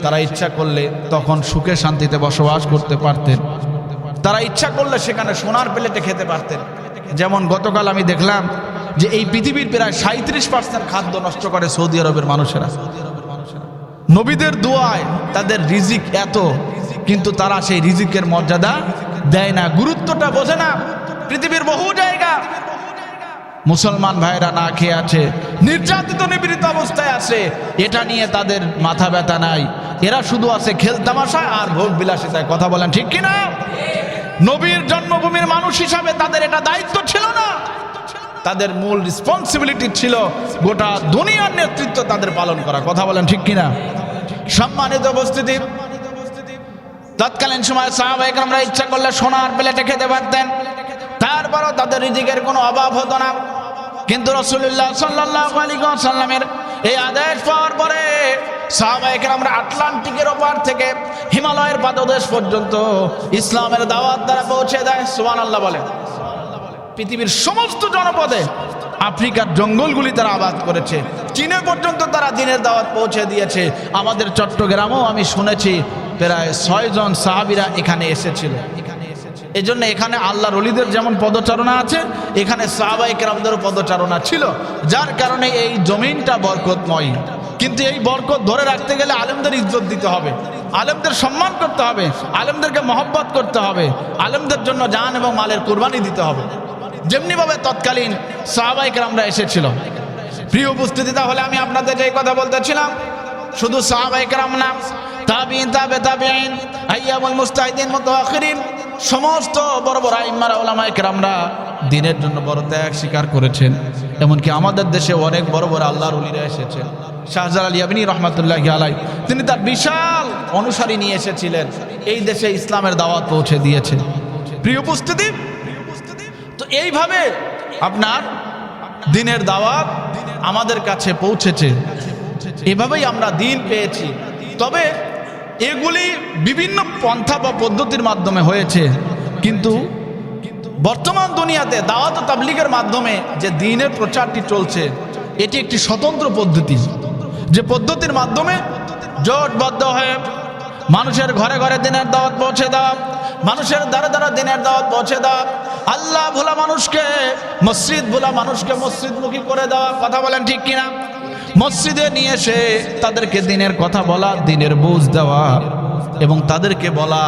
তারা ইচ্ছা করলে তখন সুখে শান্তিতে বসবাস করতে পারতেন, তারা ইচ্ছা করলে সেখানে সোনার প্লেটে খেতে পারতেন। যেমন গতকাল আমি দেখলাম যে এই পৃথিবীর প্রায় 37% খাদ্য নষ্ট করে সৌদি আরবের মানুষেরা। নবীদের দোয়ায় তাদের রিজিক এত, কিন্তু তারা সেই রিজিকের মর্যাদা দেয় না, গুরুত্বটা বোঝে না। পৃথিবীর বহু জায়গা মুসলমান ভাইরা না খেয়ে আছে, নির্যাতিত নিপীড়িত অবস্থায় আছে, এটা নিয়ে তাদের মাথা ব্যথা নাই। এরা শুধু আছে খেলতামাশায় আর ভোগ বিলাসিতায়। কথা বলেন ঠিক কিনা? নবীর জন্মভূমির মানুষ হিসাবে তাদের এটা দায়িত্ব ছিল না, তাদের মূল রেসপন্সিবিলিটি ছিল গোটা দুনিয়ার নেতৃত্ব তাদের পালন করা। কথা বলেন ঠিক কিনা? সম্মানিত উপস্থিতি, তৎকালীন সময় সাহাবায়ে কেরামরা ইচ্ছা করলে সোনার প্লেটে খেতে পারতেন, তারপরও তাদের রিজিকের কোনো অভাব হতো না। কিন্তু রাসূলুল্লাহ সাল্লাল্লাহু আলাইহি ওয়াসাল্লামের এই আদেশ পাওয়ার পরে সাহাবায়ে কেরামরা আটলান্টিকের ওপার থেকে হিমালয়ের পাদদেশ পর্যন্ত ইসলামের দাওয়াত দ্বারা পৌঁছে দেয়। সুবহানাল্লাহ বলে। পৃথিবীর সমস্ত জনপদে, আফ্রিকার জঙ্গলগুলি তারা আবাদ করেছে, চীনে পর্যন্ত তারা দ্বীনের দাওয়াত পৌঁছে দিয়েছে। আমাদের চট্টগ্রামেও আমি শুনেছি প্রায় 6 জন সাহাবীরা এখানে এসেছিল। এই জন্য এখানে আল্লাহর ওলিদের যেমন পদচারণা আছে, এখানে সাহাবায়ে কেরামদেরও পদচারণা ছিল, যার কারণে এই জমিনটা বরকতময়। কিন্তু এই বরকত ধরে রাখতে গেলে আলেমদের ইজ্জত দিতে হবে, আলেমদের সম্মান করতে হবে, আলেমদেরকে মহব্বত করতে হবে, আলেমদের জন্য জান এবং মালের কুরবানি দিতে হবে, যেমনিভাবে তৎকালীন সাহাবায়ে কেরামরা এসেছিল। প্রিয় উপস্থিতি, তাহলে আমি আপনাদের যে কথা বলতেছিলাম, শুধু সাহাবায়ে কেরাম না, তাবিঈন, তাবে তাবিঈন, আইয়ামুল মুজতাহিদিন, মুতাআখিরিন, সমস্ত বড় বড় আইম্মারা, উলামায়ে কেরামরা দ্বীনের জন্য বড় ত্যাগ স্বীকার করেছেন। এমনকি আমাদের দেশে অনেক বড় বড় আল্লাহর ওলিরা এসেছেন। শাহজালাল ইয়ামানী রাহমাতুল্লাহি আলাইহি, তিনি তার বিশাল অনুসারী নিয়ে এসেছিলেন, এই দেশে ইসলামের দাওয়াত পৌঁছে দিয়েছেন। প্রিয় উপস্থিতি, তো এইভাবে আপনার দ্বীনের দাওয়াত আমাদের কাছে পৌঁছেছে, এভাবেই আমরা দ্বীন পেয়েছি। তবে এগুলি বিভিন্ন পন্থা বা পদ্ধতির মাধ্যমে হয়েছে, কিন্তু বর্তমান দুনিয়াতে দাওয়াত ও তাবলীগের মাধ্যমে যে দ্বীনের প্রচারটি চলছে, এটি একটি স্বতন্ত্র পদ্ধতি, যে পদ্ধতির মাধ্যমে জোটবদ্ধ হয়ে মানুষের ঘরে ঘরে দ্বীনের দাওয়াত পৌঁছে দেওয়া, মানুষের দ্বারা দ্বারা দ্বীনের দাওয়াত পৌঁছে দেওয়া, আল্লাহ ভোলা মানুষকে, মসজিদ ভোলা মানুষকে মসজিদমুখী করে দেওয়া। কথা বলেন ঠিক কিনা? মসজিদে নিয়ে এসে তাদেরকে দ্বীনের কথা বলা, দ্বীনের বুঝ দেওয়া, এবং তাদেরকে বলা,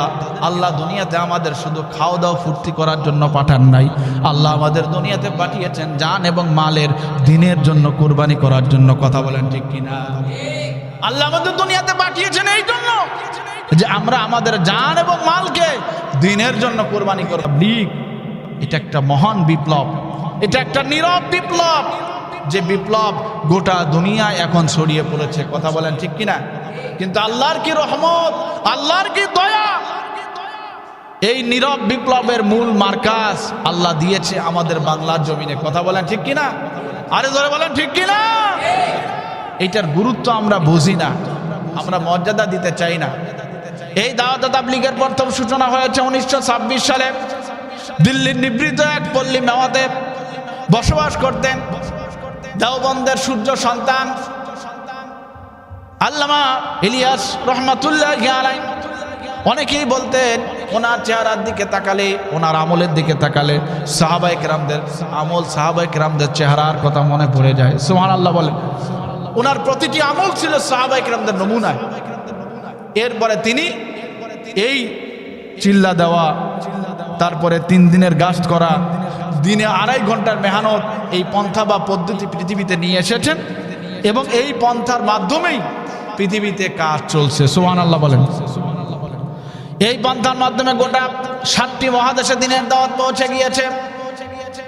আল্লাহ দুনিয়াতে আমাদের শুধু খাওয়া দাওয়া ফুর্তি করার জন্য পাঠান নাই, আল্লাহ আমাদের দুনিয়াতে পাঠিয়েছেন জান এবং মালের দ্বীনের জন্য কুরবানি করার জন্য। কথা বলেন ঠিক কিনা? আল্লাহ আমাদের দুনিয়াতে পাঠিয়েছেন এই জন্য যে আমরা আমাদের জান এবং মালকে দ্বীনের জন্য কুরবানি করব। এটা একটা মহান বিপ্লব, এটা একটা নীরব বিপ্লব, যে বিপ্লব গোটা দুনিয়ায় এখন ছড়িয়ে পড়েছে। কথা বলেন ঠিক কিনা? কিন্তু আল্লাহর কি রহমত, আল্লাহর কি দয়া, এই নীরব বিপ্লবের মূল মার্কাজ আল্লাহ দিয়েছে আমাদের বাংলার জমিনে। কথা বলেন ঠিক কিনা? আরে জোরে বলেন ঠিক কিনা? এইটার গুরুত্ব আমরা বুঝি না, আমরা মর্যাদা দিতে চাই না। এই দাওয়াত ও তাবলীগের প্রথম সূচনা হয়েছে 1926 সালে। দিল্লির নিভৃত এক পল্লী মেওয়াতে বসবাস করতেন দেওবন্দের সূর্য সন্তান আল্লামা ইলিয়াস রহমাতুল্লাহি আলাইহি। অনেকেই বলতেন ওনার চেহারার দিকে তাকালে, ওনার আমলের দিকে তাকালে সাহাবায়ে কেরামদের আমল, সাহাবায়ে কেরামদের চেহারার কথা মনে পড়ে যায়। সুবহানাল্লাহ বলেন। ওনার প্রতিটি আমল ছিল সাহাবায়ে কেরামদের নমুনায়। এরপরে তিনি এই চিল্লা দেওয়া, তারপরে 3 দিনের গাস্ট করা, দিনে 2.5 ঘন্টার মেহনত, এই পন্থা বা পদ্ধতি পৃথিবীতে নিয়ে এসেছেন এবং এই পন্থার মাধ্যমেই পৃথিবীতে কাজ চলছে। সুবহানাল্লাহ বলেন। এই পন্থার মাধ্যমে গোটা 7টি মহাদেশে দিনের দাওয়াত পৌঁছে গিয়েছে।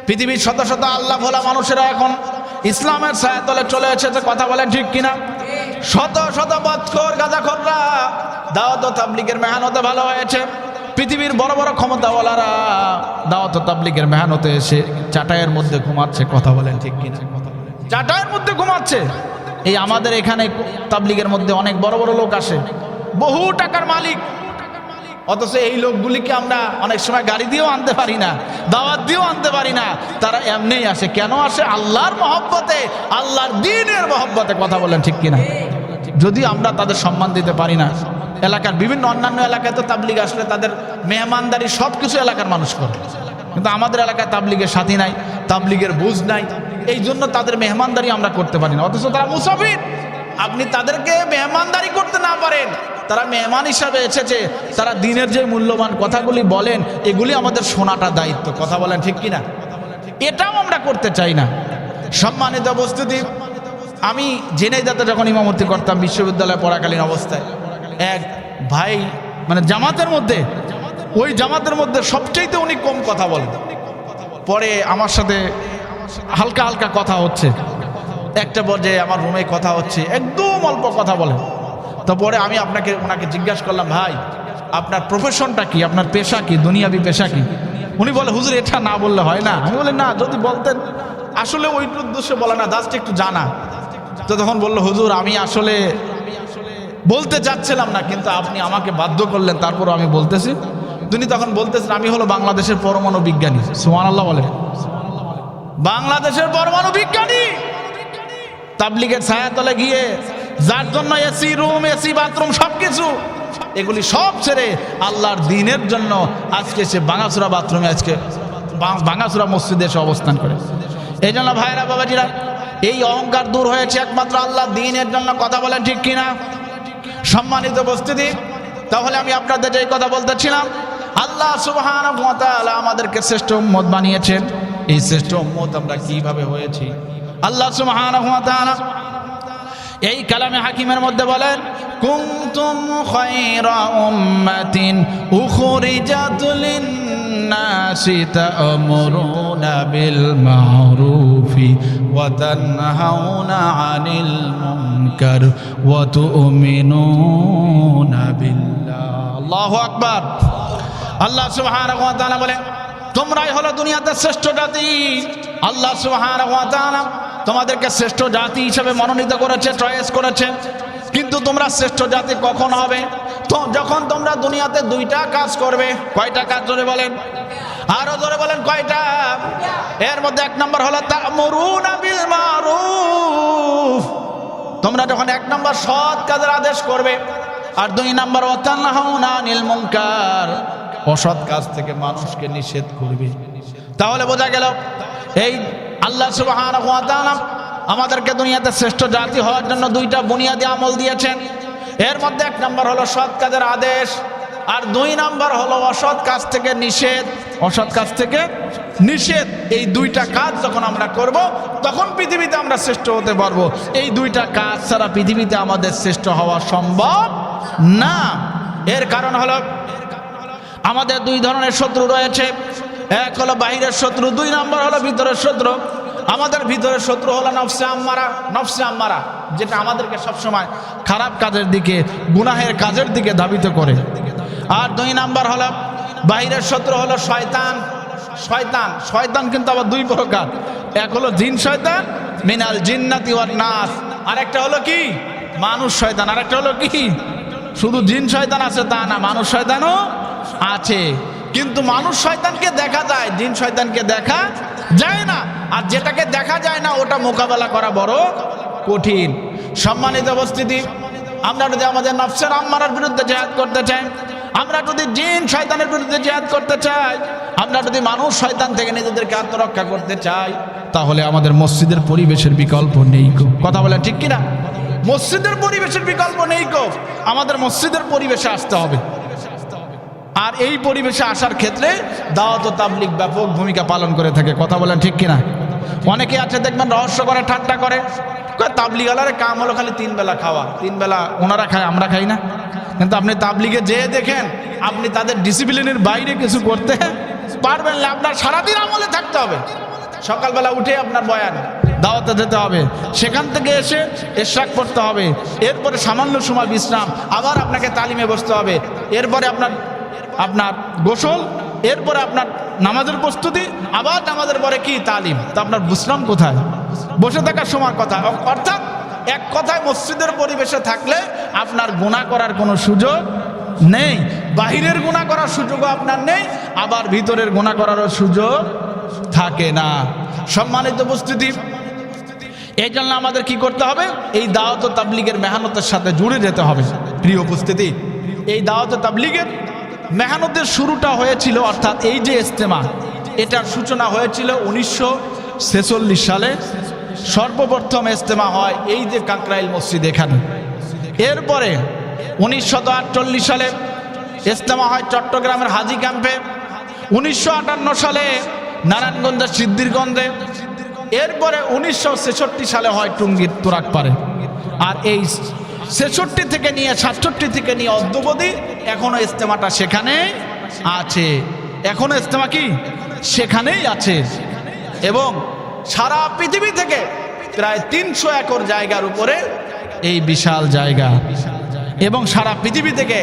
পৃথিবীর শত শত আল্লাহ ভোলা মানুষেরা এখন ইসলামের ছায়াতলে চলে এসেছে। কথা বলেন ঠিক কিনা? শত শত বৎখর গাঁজাখোররা দাওয়াত ও তাবলীগের মেহনতে ভালো হয়েছে। পৃথিবীর বড় বড় ক্ষমতাওয়ালারা দাওয়াত ও তাবলীগের মেহনতে এসে চাটাইয়ের মধ্যে ঘুমাচ্ছে। কথা বলেন ঠিক কিনা? চাটাইয়ের মধ্যে ঘুমাচ্ছে। এই আমাদের এখানে তাবলীগের মধ্যে অনেক বড় বড় লোক আসে, বহু টাকার মালিক, অথচ এই লোকগুলিকে আমরা অনেক সময় গাড়ি দিয়েও আনতে পারি না, দাওয়াত দিয়েও আনতে পারি না। তারা এমনিই আসে। কেন আসে? আল্লাহর মহব্বতে, আল্লাহর দ্বীনের মহব্বতে। কথা বলেন ঠিক কিনা? যদি আমরা তাদের সম্মান দিতে পারি না, এলাকার বিভিন্ন অন্যান্য এলাকায় তো তাবলীগ আসলে তাদের মেহমানদারি সব কিছু এলাকার মানুষ করে, কিন্তু আমাদের এলাকায় তাবলীগের সাথী নাই, তাবলীগের বুঝ নাই, এই জন্য তাদের মেহমানদারি আমরা করতে পারি না। অথচ তারা মুসাফির। আপনি তাদেরকে মেহমানদারি করতে না পারেন, তারা মেহমান হিসাবে এসেছে, তারা দিনের যে মূল্যবান কথাগুলি বলেন এগুলি আমাদের শোনাটা দায়িত্ব। কথা বলেন ঠিক কিনা? এটাও আমরা করতে চাই না। সম্মানিত উপস্থিতি, আমি ঝিনাইদহে যখন ইমামতি করতাম বিশ্ববিদ্যালয়ে পড়াকালীন অবস্থায়, এক ভাই মানে জামাতের মধ্যে, ওই জামাতের মধ্যে সবচেয়ে উনি কম কথা বলেন। পরে আমার সাথে হালকা হালকা কথা হচ্ছে, একটা পর্যায়ে আমার রুমে কথা হচ্ছে, একদম অল্প কথা বলেন। তো পরে আমি ওনাকে জিজ্ঞাসা করলাম, ভাই আপনার প্রফেশনটা কি, আপনার পেশা কি, দুনিয়াবি পেশা কি? উনি বলে, হুজুর এটা না বললে হয় না। আমি বলি, না, যদি বলতেন। আসলে ওই উদ্দেশ্যে বলা না, জাস্ট একটু জানা। তো তখন বললো, হুজুর আমি আসলে বলতে চাচ্ছিলাম না, কিন্তু আপনি আমাকে বাধ্য করলেন, তারপরও আমি বলতেছি। তিনি তখন বলতেছেন, আমি হলো বাংলাদেশের পরমাণু বিজ্ঞানী। সুবহানাল্লাহ বলে। বাংলাদেশের পরমাণু বিজ্ঞানী তাবলীগের ছায়াতলে গিয়ে, যার জন্য এসি রুম, এসি বাথরুম সবকিছু, এগুলি সব ছেড়ে আল্লাহর দ্বীনের জন্য আজকে সে ভাঙাচোরা বাথরুমে, আজকে ভাঙাচোরা মসজিদে এসে অবস্থান করে। এই জন্য ভাইরা বাবাজিরা, এই অহংকার দূর হয়েছে একমাত্র আল্লাহর দ্বীনের জন্য। কথা বলেন ঠিক কিনা? সম্মানিত উপস্থিতি, তাহলে আমি আপনাদের যে কথা বলতেছিলাম, আল্লাহ সুবহানাহু ওয়া তাআলা আমাদেরকে শ্রেষ্ঠ উম্মত বানিয়েছেন। এই শ্রেষ্ঠ উম্মত আমরা কিভাবে হয়েছি? আল্লাহ সুবহানাহু ওয়া তাআলা এই কালামে হাকিমের মধ্যে বলেন, কুনতুম খায়রা উম্মাতিন উখরিজাত লিন-নাসি তা'মুরুনা বিল মা'রুফি ওয়া তানহাউনা আনিল মুনকার ওয়া তু'মিনুনা বিল্লাহ। আল্লাহু আকবার। আল্লাহ সুবহানাহু ওয়া তাআলা বলেন, তোমরাই হলো দুনিয়াতে শ্রেষ্ঠ জাতি। আল্লাহ সুবহানাহু ওয়া তাআলা তোমাদেরকে শ্রেষ্ঠ জাতি হিসেবে মনোনীত করেছে, চয়েস করেছে। কিন্তু তোমরা শ্রেষ্ঠ জাতি কখন হবে? তো যখন তোমরা দুনিয়াতে 2টা কাজ করবে। কয়টা কাজ জোরে বলেন? আরো জোরে বলেন, কয়টা? এর মধ্যে 1 নম্বর হলো তা'মুরুনা বিল মা'রুফ। তোমরা যখন 1 নম্বর সৎ কাজের আদেশ করবে, আর 2 নম্বর ওয়া তানহাউনা আনিল মুনকার, অসৎ কাজ থেকে মানুষকে নিষেধ করবে। তাহলে বোঝা গেল এই আল্লাহ সুবহানাহু ওয়া তাআলা আমাদেরকে দুনিয়াতে শ্রেষ্ঠ জাতি হওয়ার জন্য 2টা বুনিয়াদি আমল দিয়েছেন। এর মধ্যে 1 নম্বর হলো সৎ কাজের আদেশ, আর 2 নম্বর হলো অসৎ কাজ থেকে নিষেধ। অসৎ কাজ থেকে নিষেধ, এই 2টা কাজ যখন আমরা করব, তখন পৃথিবীতে আমরা শ্রেষ্ঠ হতে পারবো। এই 2টা কাজ ছাড়া পৃথিবীতে আমাদের শ্রেষ্ঠ হওয়া সম্ভব না। এর কারণ হলো আমাদের 2 ধরনের শত্রু রয়েছে। এক হলো বাহিরের শত্রু, 2 নম্বর হলো ভিতরের শত্রু। আমাদের ভিতরের শত্রু হলো নফসে আম্মারা। নফসে আম্মারা যেটা আমাদেরকে সবসময় খারাপ কাজের দিকে, গুনাহের কাজের দিকে ধাবিত করে। আর 2 নম্বর হলো বাহিরের শত্রু হলো শয়তান। শয়তান, শয়তান কিন্তু আবার 2 প্রকার। এক হলো জিন শয়তান, মিনাল জিন্নাতি ওয়ান নাস। আরেকটা হলো কি? মানুষ শয়তান। আরেকটা হলো কি? শুধু জিন শয়তান আছে তা না, মানুষ শয়তানও আছে। কিন্তু মানুষ শয়তানকে দেখা যায়, জিন শয়তানকে দেখা যায় না। আর যেটাকে দেখা যায় না, ওটা মোকাবেলা করা বড় কঠিন। সম্মানিত উপস্থিতি, আমরা যদি আমাদের নফসের আম্মারার বিরুদ্ধে জিহাদ করতে চাই, আমরা যদি জিন শয়তানের বিরুদ্ধে জিহাদ করতে চাই, আমরা যদি মানুষ শয়তান থেকে নিজেদেরকে আত্মরক্ষা করতে চাই, তাহলে আমাদের মসজিদের পরিবেশের বিকল্প নেই গো। কথা বলেন ঠিক কিনা? মসজিদের পরিবেশের বিকল্প নেই গো। আমাদের মসজিদের পরিবেশে আসতে হবে। আর এই পরিবেশে আসার ক্ষেত্রে দাওয়াত ও তাবলীগ ব্যাপক ভূমিকা পালন করে থাকে। কথা বলেন ঠিক কিনা? অনেকে আছে দেখবেন রহস্য করে, ঠাট্টা করে, তাবলীগ আলারে কাম হলো খালি 3 বেলা খাওয়া। 3 বেলা ওনারা খায়, আমরা খাই না। কিন্তু আপনি তাবলীগে যেয়ে দেখেন, আপনি তাদের ডিসিপ্লিনের বাইরে কিছু করতে পারবেন না। আপনার সারাদিন আমলে থাকতে হবে। সকালবেলা উঠে আপনার বয়ান, দাওয়াতে যেতে হবে, সেখান থেকে এসে ইশরাক পড়তে হবে, এরপরে সামান্য সময় বিশ্রাম, আবার আপনাকে তালিমে বসতে হবে, এরপরে আপনার গোসল, এরপরে আপনার নামাজের প্রস্তুতি, আবার নামাজের পরে কি তালিম। তা আপনার বিশ্রাম কোথায়? বসে থাকার সময় কথা। অর্থাৎ এক কথায় মসজিদের পরিবেশে থাকলে আপনার গুনাহ করার কোনো সুযোগ নেই। বাহিরের গুনাহ করার সুযোগও আপনার নেই, আবার ভিতরের গুনাহ করারও সুযোগ থাকে না। সম্মানিত উপস্থিতি, এই জন্য আমাদের কি করতে হবে? এই দাওয়াত ও তাবলীগের মেহনতের সাথে জুড়ে যেতে হবে। প্রিয় উপস্থিতি, এই দাওয়াত ও তাবলীগের মেহনতের শুরুটা হয়েছিল, অর্থাৎ এই যে ইজতেমা, এটার সূচনা হয়েছিল 1946 সালে। সর্বপ্রথম ইজতেমা হয় এই যে কাকরাইল মসজিদ এখানে। এরপরে 1948 সালে ইজতেমা হয় চট্টগ্রামের হাজি ক্যাম্পে। 1958 সালে নারায়ণগঞ্জের সিদ্ধিরগঞ্জে। এরপরে 1966 সালে হয় টুঙ্গির তোরাকপাড়ে। আর এই 66 থেকে নিয়ে 67 থেকে নিয়ে অদ্যবধি এখনো ইজতেমাটা সেখানেই আছে। এখনো ইজতেমা কি সেখানেই আছে। এবং সারা পৃথিবী থেকে প্রায় 300 একর জায়গার উপরে এই বিশাল জায়গা, এবং সারা পৃথিবী থেকে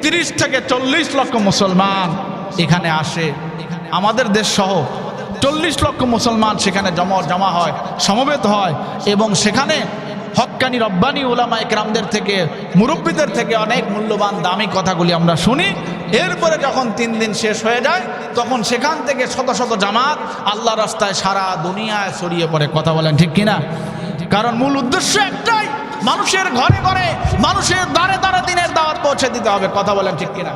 30 থেকে 40 লক্ষ মুসলমান এখানে আসে। আমাদের দেশ সহ 40 লক্ষ মুসলমান সেখানে জমা হয়, সমবেত হয়, এবং সেখানে হক্কানি রব্বানি উলামায়ে কেরামদের থেকে, মুরব্বীদের থেকে অনেক মূল্যবান দামি কথাগুলি আমরা শুনি। এরপরে যখন 3 দিন শেষ হয়ে যায়, তখন সেখান থেকে শত শত জামাত আল্লাহ রাস্তায় সারা দুনিয়ায় ছড়িয়ে পড়ে। কথা বলেন ঠিক কিনা? কারণ মূল উদ্দেশ্য একটাই, মানুষের ঘরে ঘরে, মানুষের দ্বারে দ্বারে দিনের দাওয়াত পৌঁছে দিতে হবে। কথা বলেন ঠিক কিনা?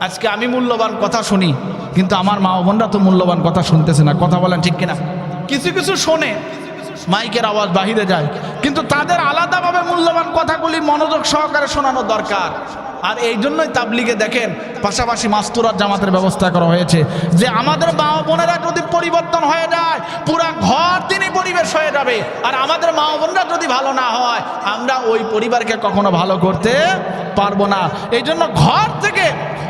আজকে আমি মূল্যবান কথা শুনি, কিন্তু আমার মা বোনরা তো মূল্যবান কথা শুনতেছে না। কথা বলেন ঠিক কিনা? কিছু কিছু শোনে, মাইকের আওয়াজ বাহিরে যায়, কিন্তু তাদের আলাদাভাবে মূল্যবান কথাগুলি মনোযোগ সহকারে শোনানো দরকার। আর এই জন্যই তাবলীগে দেখেন পাশাপাশি মাস্তুরাত জামাতের ব্যবস্থা করা হয়েছে, যে আমাদের মা বোনেরা যদি পরিবর্তন হয়ে যায়, পুরা ঘর দিনই পরিবেশ হয়ে যাবে। আর আমাদের মা বোনরা যদি ভালো না হয়, আমরা ওই পরিবারকে কখনো ভালো করতে পারবো না। এই জন্য ঘর থেকে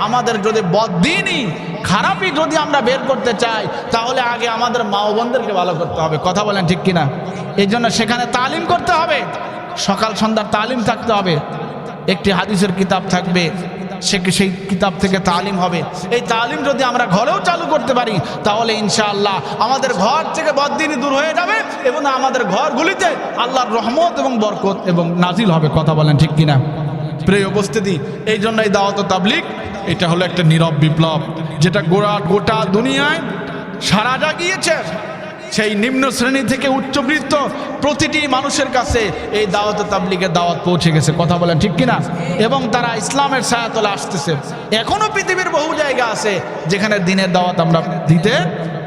আমাদের যদি বদদিনই খারাপই যদি আমরা বের করতে চাই, তাহলে আগে আমাদের মা বোনদেরকে ভালো করতে হবে। কথা বলেন ঠিক কিনা? এই জন্য সেখানে তালিম করতে হবে, সকাল সন্ধ্যার তালিম থাকতে হবে। একটি হাদিসের কিতাব থাকবে, সেই কিতাব থেকে তালিম হবে। এই তালিম যদি আমরা ঘরেও চালু করতে পারি, তাহলে ইনশাআল্লাহ আমাদের ঘর থেকে বদদিনই দূর হয়ে যাবে, এবং আমাদের ঘরগুলিতে আল্লাহর রহমত এবং বরকত এবং নাজিল হবে। কথা বলেন ঠিক কিনা? প্রিয় উপস্থিতি, এই জন্য এই দাওয়াত ও তাবলীগ এটা হলো একটা নীরব বিপ্লব, যেটা গোটা দুনিয়ায় সাড়া জাগিয়েছে। সেই নিম্ন শ্রেণী থেকে উচ্চবৃত্ত প্রতিটি মানুষের কাছে এই দাওয়াত ও তাবলীগের দাওয়াত পৌঁছে গেছে। কথা বলেন ঠিক কিনা? এবং তারা ইসলামের ছায়াতলে আসতেছে। এখনো পৃথিবীর বহু জায়গা আছে যেখানে দিনের দাওয়াত আমরা দিতে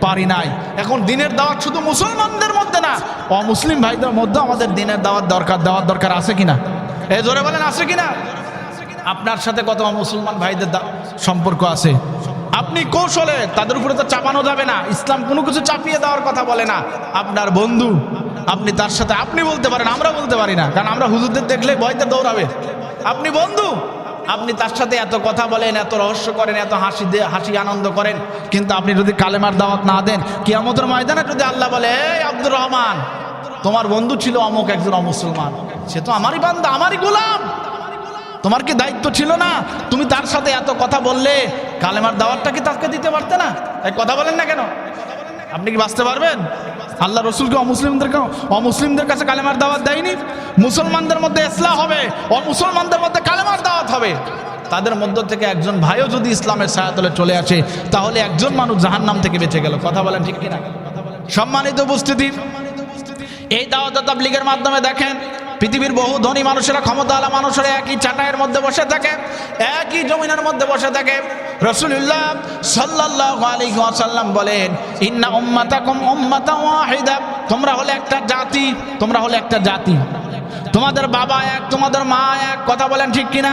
পারি নাই। এখন দিনের দাওয়াত শুধু মুসলমানদের মধ্যে না, অমুসলিম ভাইদের মধ্যে আমাদের দিনের দাওয়াত দরকার আছে কিনা? এই জোরে বলেন, আছে কিনা? আপনার সাথে কত মুসলমান ভাইদের সম্পর্ক আছে? আপনি কৌশলে তাদের উপরে তো চাপানো যাবে না। ইসলাম কোনো কিছু চাপিয়ে দেওয়ার কথা বলে না। আপনার বন্ধু, আপনি তার সাথে আপনি বলতে পারেন, আমরা বলতে পারি না, কারণ আমরা হুজুরদের দেখলে ভয়তে দৌড়াবে। আপনি বন্ধু, আপনি তার সাথে এত কথা বলেন, এত রহস্য করেন, এত হাসি আনন্দ করেন, কিন্তু আপনি যদি কালেমার দাওয়াত না দেন, কিয়ামতের ময়দানে যদি আল্লাহ বলে, এই আব্দুর রহমান, তোমার বন্ধু ছিল অমুক একজন অমুসলমান, সে তো আমারই বান্দা, আমারই গোলাম, তোমার কি দায়িত্ব ছিল না? তুমি তার সাথে এত কথা বললে, কালেমার দাওয়াতটা কি তাকে দিতে পারতে না? এই কথা বলেন না কেন? আপনি কি বাঁচতে পারবেন? আল্লাহ রসুলকে অমুসলিমদের কাছে কালেমার দাওয়াত দেয়নি। মুসলমানদের মধ্যে ইসলাম হবে, অমুসলমানদের মধ্যে কালেমার দাওয়াত হবে। তাদের মধ্য থেকে একজন ভাইও যদি ইসলামের ছায়াতলে চলে আসে, তাহলে একজন মানুষ জাহান্নাম থেকে বেঁচে গেল। কথা বলেন ঠিক কিনা? সম্মানিত উপস্থিতি, এই দাওয়াত ও তাবলীগের মাধ্যমে দেখেন পৃথিবীর বহু ধনী মানুষেরা, ক্ষমতাওয়ালা মানুষেরা একই চাটাইয়ের মধ্যে বসে থাকে, একই জমিনের মধ্যে বসে থাকে। রাসূলুল্লাহ সাল্লাল্লাহু আলাইহি ওয়াসাল্লাম বলেন, ইন্না উম্মাতাকুম উম্মাতান ওয়াহিদা, তোমরা হলে একটা জাতি, তোমরা হলে একটা জাতি, তোমাদের বাবা এক, তোমাদের মা এক, কথা বলেন ঠিক কিনা?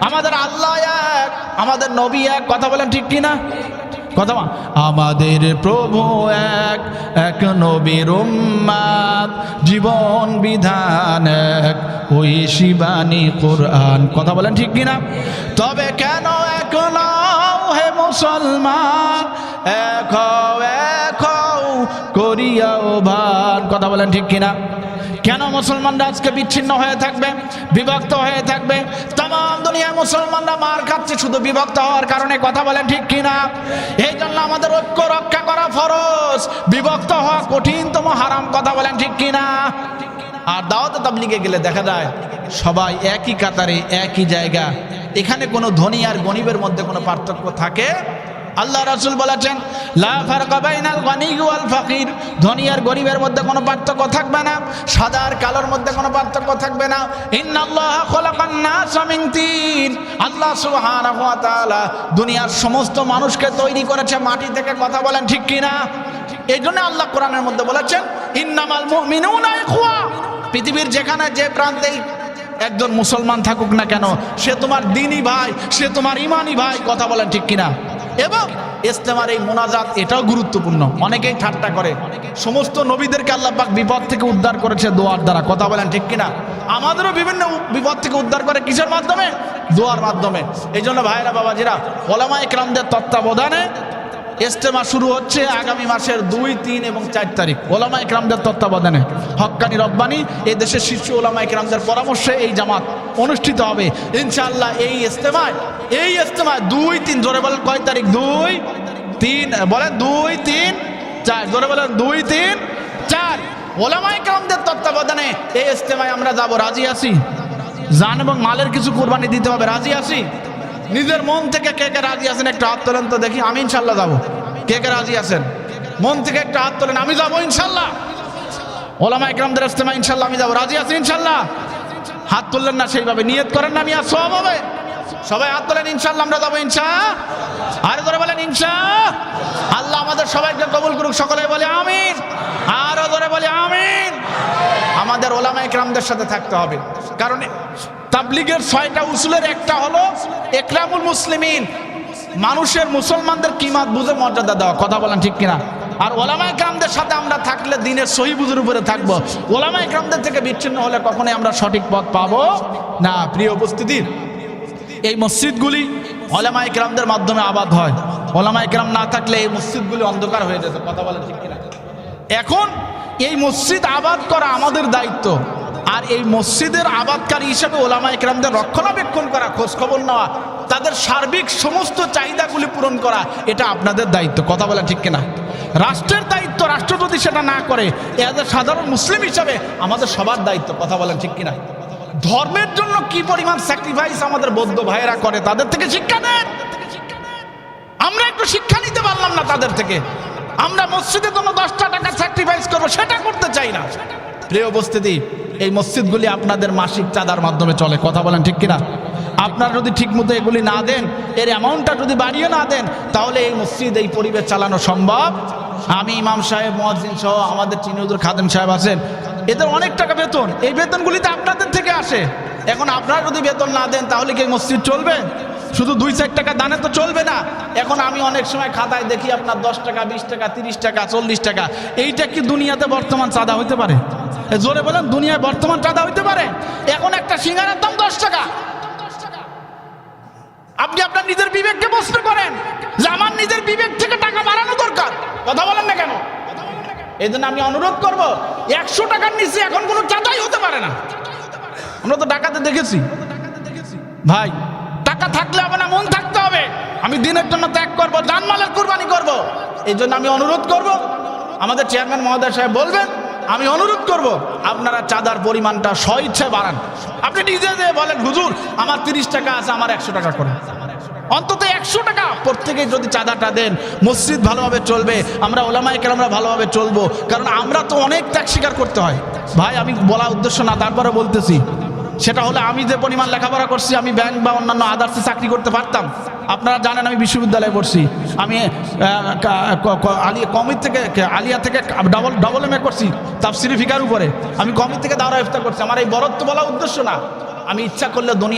আমাদের আল্লাহ এক, আমাদের নবী এক, কথা বলেন ঠিক কিনা? কথা, আমাদের প্রভু এক, এক নবীর উম্মত, জীবন বিধান এক, ওই শিবানী কোরআন, কথা বলেন ঠিক কিনা? তবে কেন এক নও হে মুসলমান, এক হও এক হও করিয়াও ভান, কথা বলেন ঠিক কিনা? কেন মুসলমানরা আজকে বিচ্ছিন্ন হয়ে থাকবে, বিভক্ত হয়ে থাকবে? তাম দুনিয়ার মুসলমানরা মার খাচ্ছে শুধু বিভক্ত হওয়ার কারণে, কথা বলেন ঠিক কিনা? এই জন্য আমাদের ঐক্য রক্ষা করা ফরজ, বিভক্ত হওয়া কঠিনতম হারাম, কথা বলেন ঠিক কিনা? আর দাওয়াতে তাবলীগে গেলে দেখা যায় সবাই একই কাতারে, একই জায়গা, এখানে কোনো ধনী আর গরিবের মধ্যে কোনো পার্থক্য থাকে? আল্লাহ রাসূল বলেছেন, লা ফারকা বাইনাল গনি ওয়াল ফাকির, ধনী আর গরিবের মধ্যে কোনো পার্থক্য থাকবে না, সাদা আর কালোর মধ্যে কোনো পার্থক্য থাকবে না। ইন্নাল্লাহা খালাকান নাসা মিন তিন, আল্লাহ সুবহানাহু ওয়া তাআলা দুনিয়ার সমস্ত মানুষকে তৈরি করেছে মাটি থেকে, কথা বলেন ঠিক কিনা? এই জন্য আল্লাহ কোরআনের মধ্যে বলেছেন, ইন্নামাল মুমিনুনা ইখওয়া, পৃথিবীর যেখানে যে প্রান্তেই একজন মুসলমান থাকুক না কেন, সে তোমার দ্বীনি ভাই, সে তোমার ঈমানি ভাই, কথা বলেন ঠিক কিনা? এবং ইস্তেমার এই মোনাজাত এটাও গুরুত্বপূর্ণ। অনেকেই ঠাট্টা করে, সমস্ত নবীদেরকে আল্লাহ পাক বিপদ থেকে উদ্ধার করেছে দোয়ার দ্বারা, কথা বলেন ঠিক কিনা? আমাদেরও বিভিন্ন বিপদ থেকে উদ্ধার করে কিসের মাধ্যমে? দোয়ার মাধ্যমে। এই জন্য ভাইরা বাবাজিরা, ওলামায়ে কেরামদের তত্ত্বাবধানে ইস্তেমা শুরু হচ্ছে আগামী মাসের 2, 3 এবং 4 তারিখ, ওলামায়ে কেরামদের তত্ত্বাবধানে, হক্কানি রব্বানি এই দেশের শীর্ষ ওলামায়ে কেরামদের পরামর্শে এই জামাত অনুষ্ঠিত হবে ইনশাআল্লাহ। এই ইস্তেমায় 2, 3, জোরে বলেন কয় তারিখ? 2, 3, বলেন 2, 3, 4, জোরে বলেন 2, 3, 4, ওলামায়ে কেরামদের তত্ত্বাবধানে এই ইস্তেমায় আমরা যাব। রাজি আছি? জান এবং মালের কিছু কুরবানি দিতে হবে, রাজি আছি? নিজের মন থেকে কে কে রাজি আছেন একটু হাত তোলেন তো দেখি। আমি ইনশাল্লাহ যাবো। কে কে রাজি আছেন মন থেকে একটু হাত তোলেন। আমি যাবো ইনশাল্লাহ, ওলামায়ে কেরামদের ইস্তেমা ইনশাল্লাহ আমি যাবো। রাজি আছেন ইনশাল্লাহ? হাত তুললেন না, সেইভাবে নিয়ত করেন না, মিয়া সওয়াব হবে। সবাই হাত তোলেন, ইনশাল্লাহ আমরা যাবো ইনশাআল্লাহ। আরে ধরে বলেন ইনশাআল্লাহ। আল্লাহ আমাদের সবাইকে কবুল করুক, সকলে বলে আমিন। আরো ধরে বলে আমিন। আমাদের ওলামায়ে কেরামদের সাথে থাকতে হবে, কারণ তাবলীগের 6টা উসুলের একটা হলো ইকরামুল মুসলিমিন, মানুষের মুসলমানদের কিমাত বুঝে মর্যাদা দেওয়া, কথা বলেন ঠিক কিনা? আর ওলামায়ে কেরামদের সাথে আমরা থাকলে দিনের সহি বুঝের উপরে থাকবো। ওলামায়ে কেরামদের থেকে বিচ্ছিন্ন হলে কখনোই আমরা সঠিক পথ পাবো না। প্রিয় উপস্থিতি, এই মসজিদগুলি ওলামায়ে কেরামদের মাধ্যমে আবাদ হয়। ওলামায়ে কেরাম না থাকলে এই মসজিদগুলি অন্ধকার হয়ে যেত, কথা বলেন ঠিক কিনা? এখন এই মসজিদ আবাদ করা আমাদের দায়িত্ব, আর এই মসজিদের আবাদকারী হিসেবে ওলামায়ে কেরামদের রক্ষণাবেক্ষণ করা, খোঁজ খবর নেওয়া, তাদের সার্বিক সমস্ত চাহিদাগুলি পূরণ করা, এটা আপনাদের দায়িত্ব, কথা বলেন ঠিক কিনা? রাষ্ট্রের দায়িত্ব, রাষ্ট্র যদি সেটা না করে, এদের সাধারণ মুসলিম হিসাবে আমাদের সবার দায়িত্ব, কথা বলেন ঠিক কিনা? ধর্মের জন্য কি পরিমাণ স্যাক্রিফাইস আমাদের বৌদ্ধ ভাইয়েরা করে, তাদের থেকে শিক্ষা দেন। আমরা একটু শিক্ষা নিতে পারলাম না তাদের থেকে। আমরা মসজিদের জন্য 10টা টাকা স্যাক্রিফাইস করবো, সেটা করতে চাই না। প্রিয় উপস্থিতি, এই মসজিদগুলি আপনাদের মাসিক চাঁদার মাধ্যমে চলে, কথা বলেন ঠিক কিনা? আপনারা যদি ঠিক মতো এগুলি না দেন, এর অ্যামাউন্টটা যদি বাড়িয়ে না দেন, তাহলে এই মসজিদ, এই পরিবেশ চালানো সম্ভব। আমি ইমাম সাহেব, মুয়াজ্জিন সহ আমাদের চিনি হুজুর খাদেম সাহেব আছেন, এদের অনেক টাকা বেতন, এই বেতনগুলিতে আপনাদের থেকে আসে। এখন আপনারা যদি বেতন না দেন, তাহলে কি এই মসজিদ চলবে? শুধু 2-4 টাকা দানে তো চলবে না। এখন আমি অনেক সময় খাতায় দেখি আপনার 10 টাকা, 20 টাকা, 30 টাকা, 40 টাকা। এইটা কি দুনিয়াতে বর্তমান চাঁদা হইতে পারে? জোরে বলেন, দুনিয়ায় বর্তমান চাঁদা হইতে পারে? এখন একটা সিঙ্গারার দাম 10 টাকা। আপনি আপনার নিজের বিবেককে প্রশ্ন করেন যে আমার নিজের বিবেক থেকে টাকা বাড়ানো দরকার, কথা বলেন না কেন? এই জন্য আমি অনুরোধ করব, 100 টাকার নিচে এখন কোনো চাঁদাই হতে পারে না। আমরা তো ঢাকাতে দেখেছি ভাই, টাকা থাকলে হবে না, মন থাকতে হবে। আমি দিনের জন্য ত্যাগ করব, জানমালের কুরবানি করব। এই জন্য আমি অনুরোধ করব, আমাদের চেয়ারম্যান মহোদয় সাহেব বলবেন, আমি অনুরোধ করব আপনারা চাঁদার পরিমাণটা স্বইচ্ছায় বাড়ান। আপনি নিজে যে বলেন হুজুর আমার 30 টাকা আছে, আমার 100 টাকা করেন, অন্তত 100 টাকা প্রত্যেকেই যদি চাঁদাটা দেন, মসজিদ ভালোভাবে চলবে, আমরা ওলামায়ে কেরামরা ভালোভাবে চলবো। কারণ আমরা তো অনেক ত্যাগ স্বীকার করতে হয় ভাই, আমি বলা উদ্দেশ্য না, তারপরে বলতেছি। সেটা হলে আমি যে পরিমাণ লেখাপড়া করছি, আমি ব্যাংক বা অন্যান্য আদার্সে চাকরি করতে পারতাম। আপনারা জানেন আমি বিশ্ববিদ্যালয়ে পড়ছি, আমি আলিয়া থেকে ডবল এম এ করছি তাফসিরি ফিকার উপরে। আমি কমি থেকে দাওরা ইফতার করছি। আমার এই বরত্ব বলা উদ্দেশ্য না, আমি ইচ্ছা করলে দুনিয়া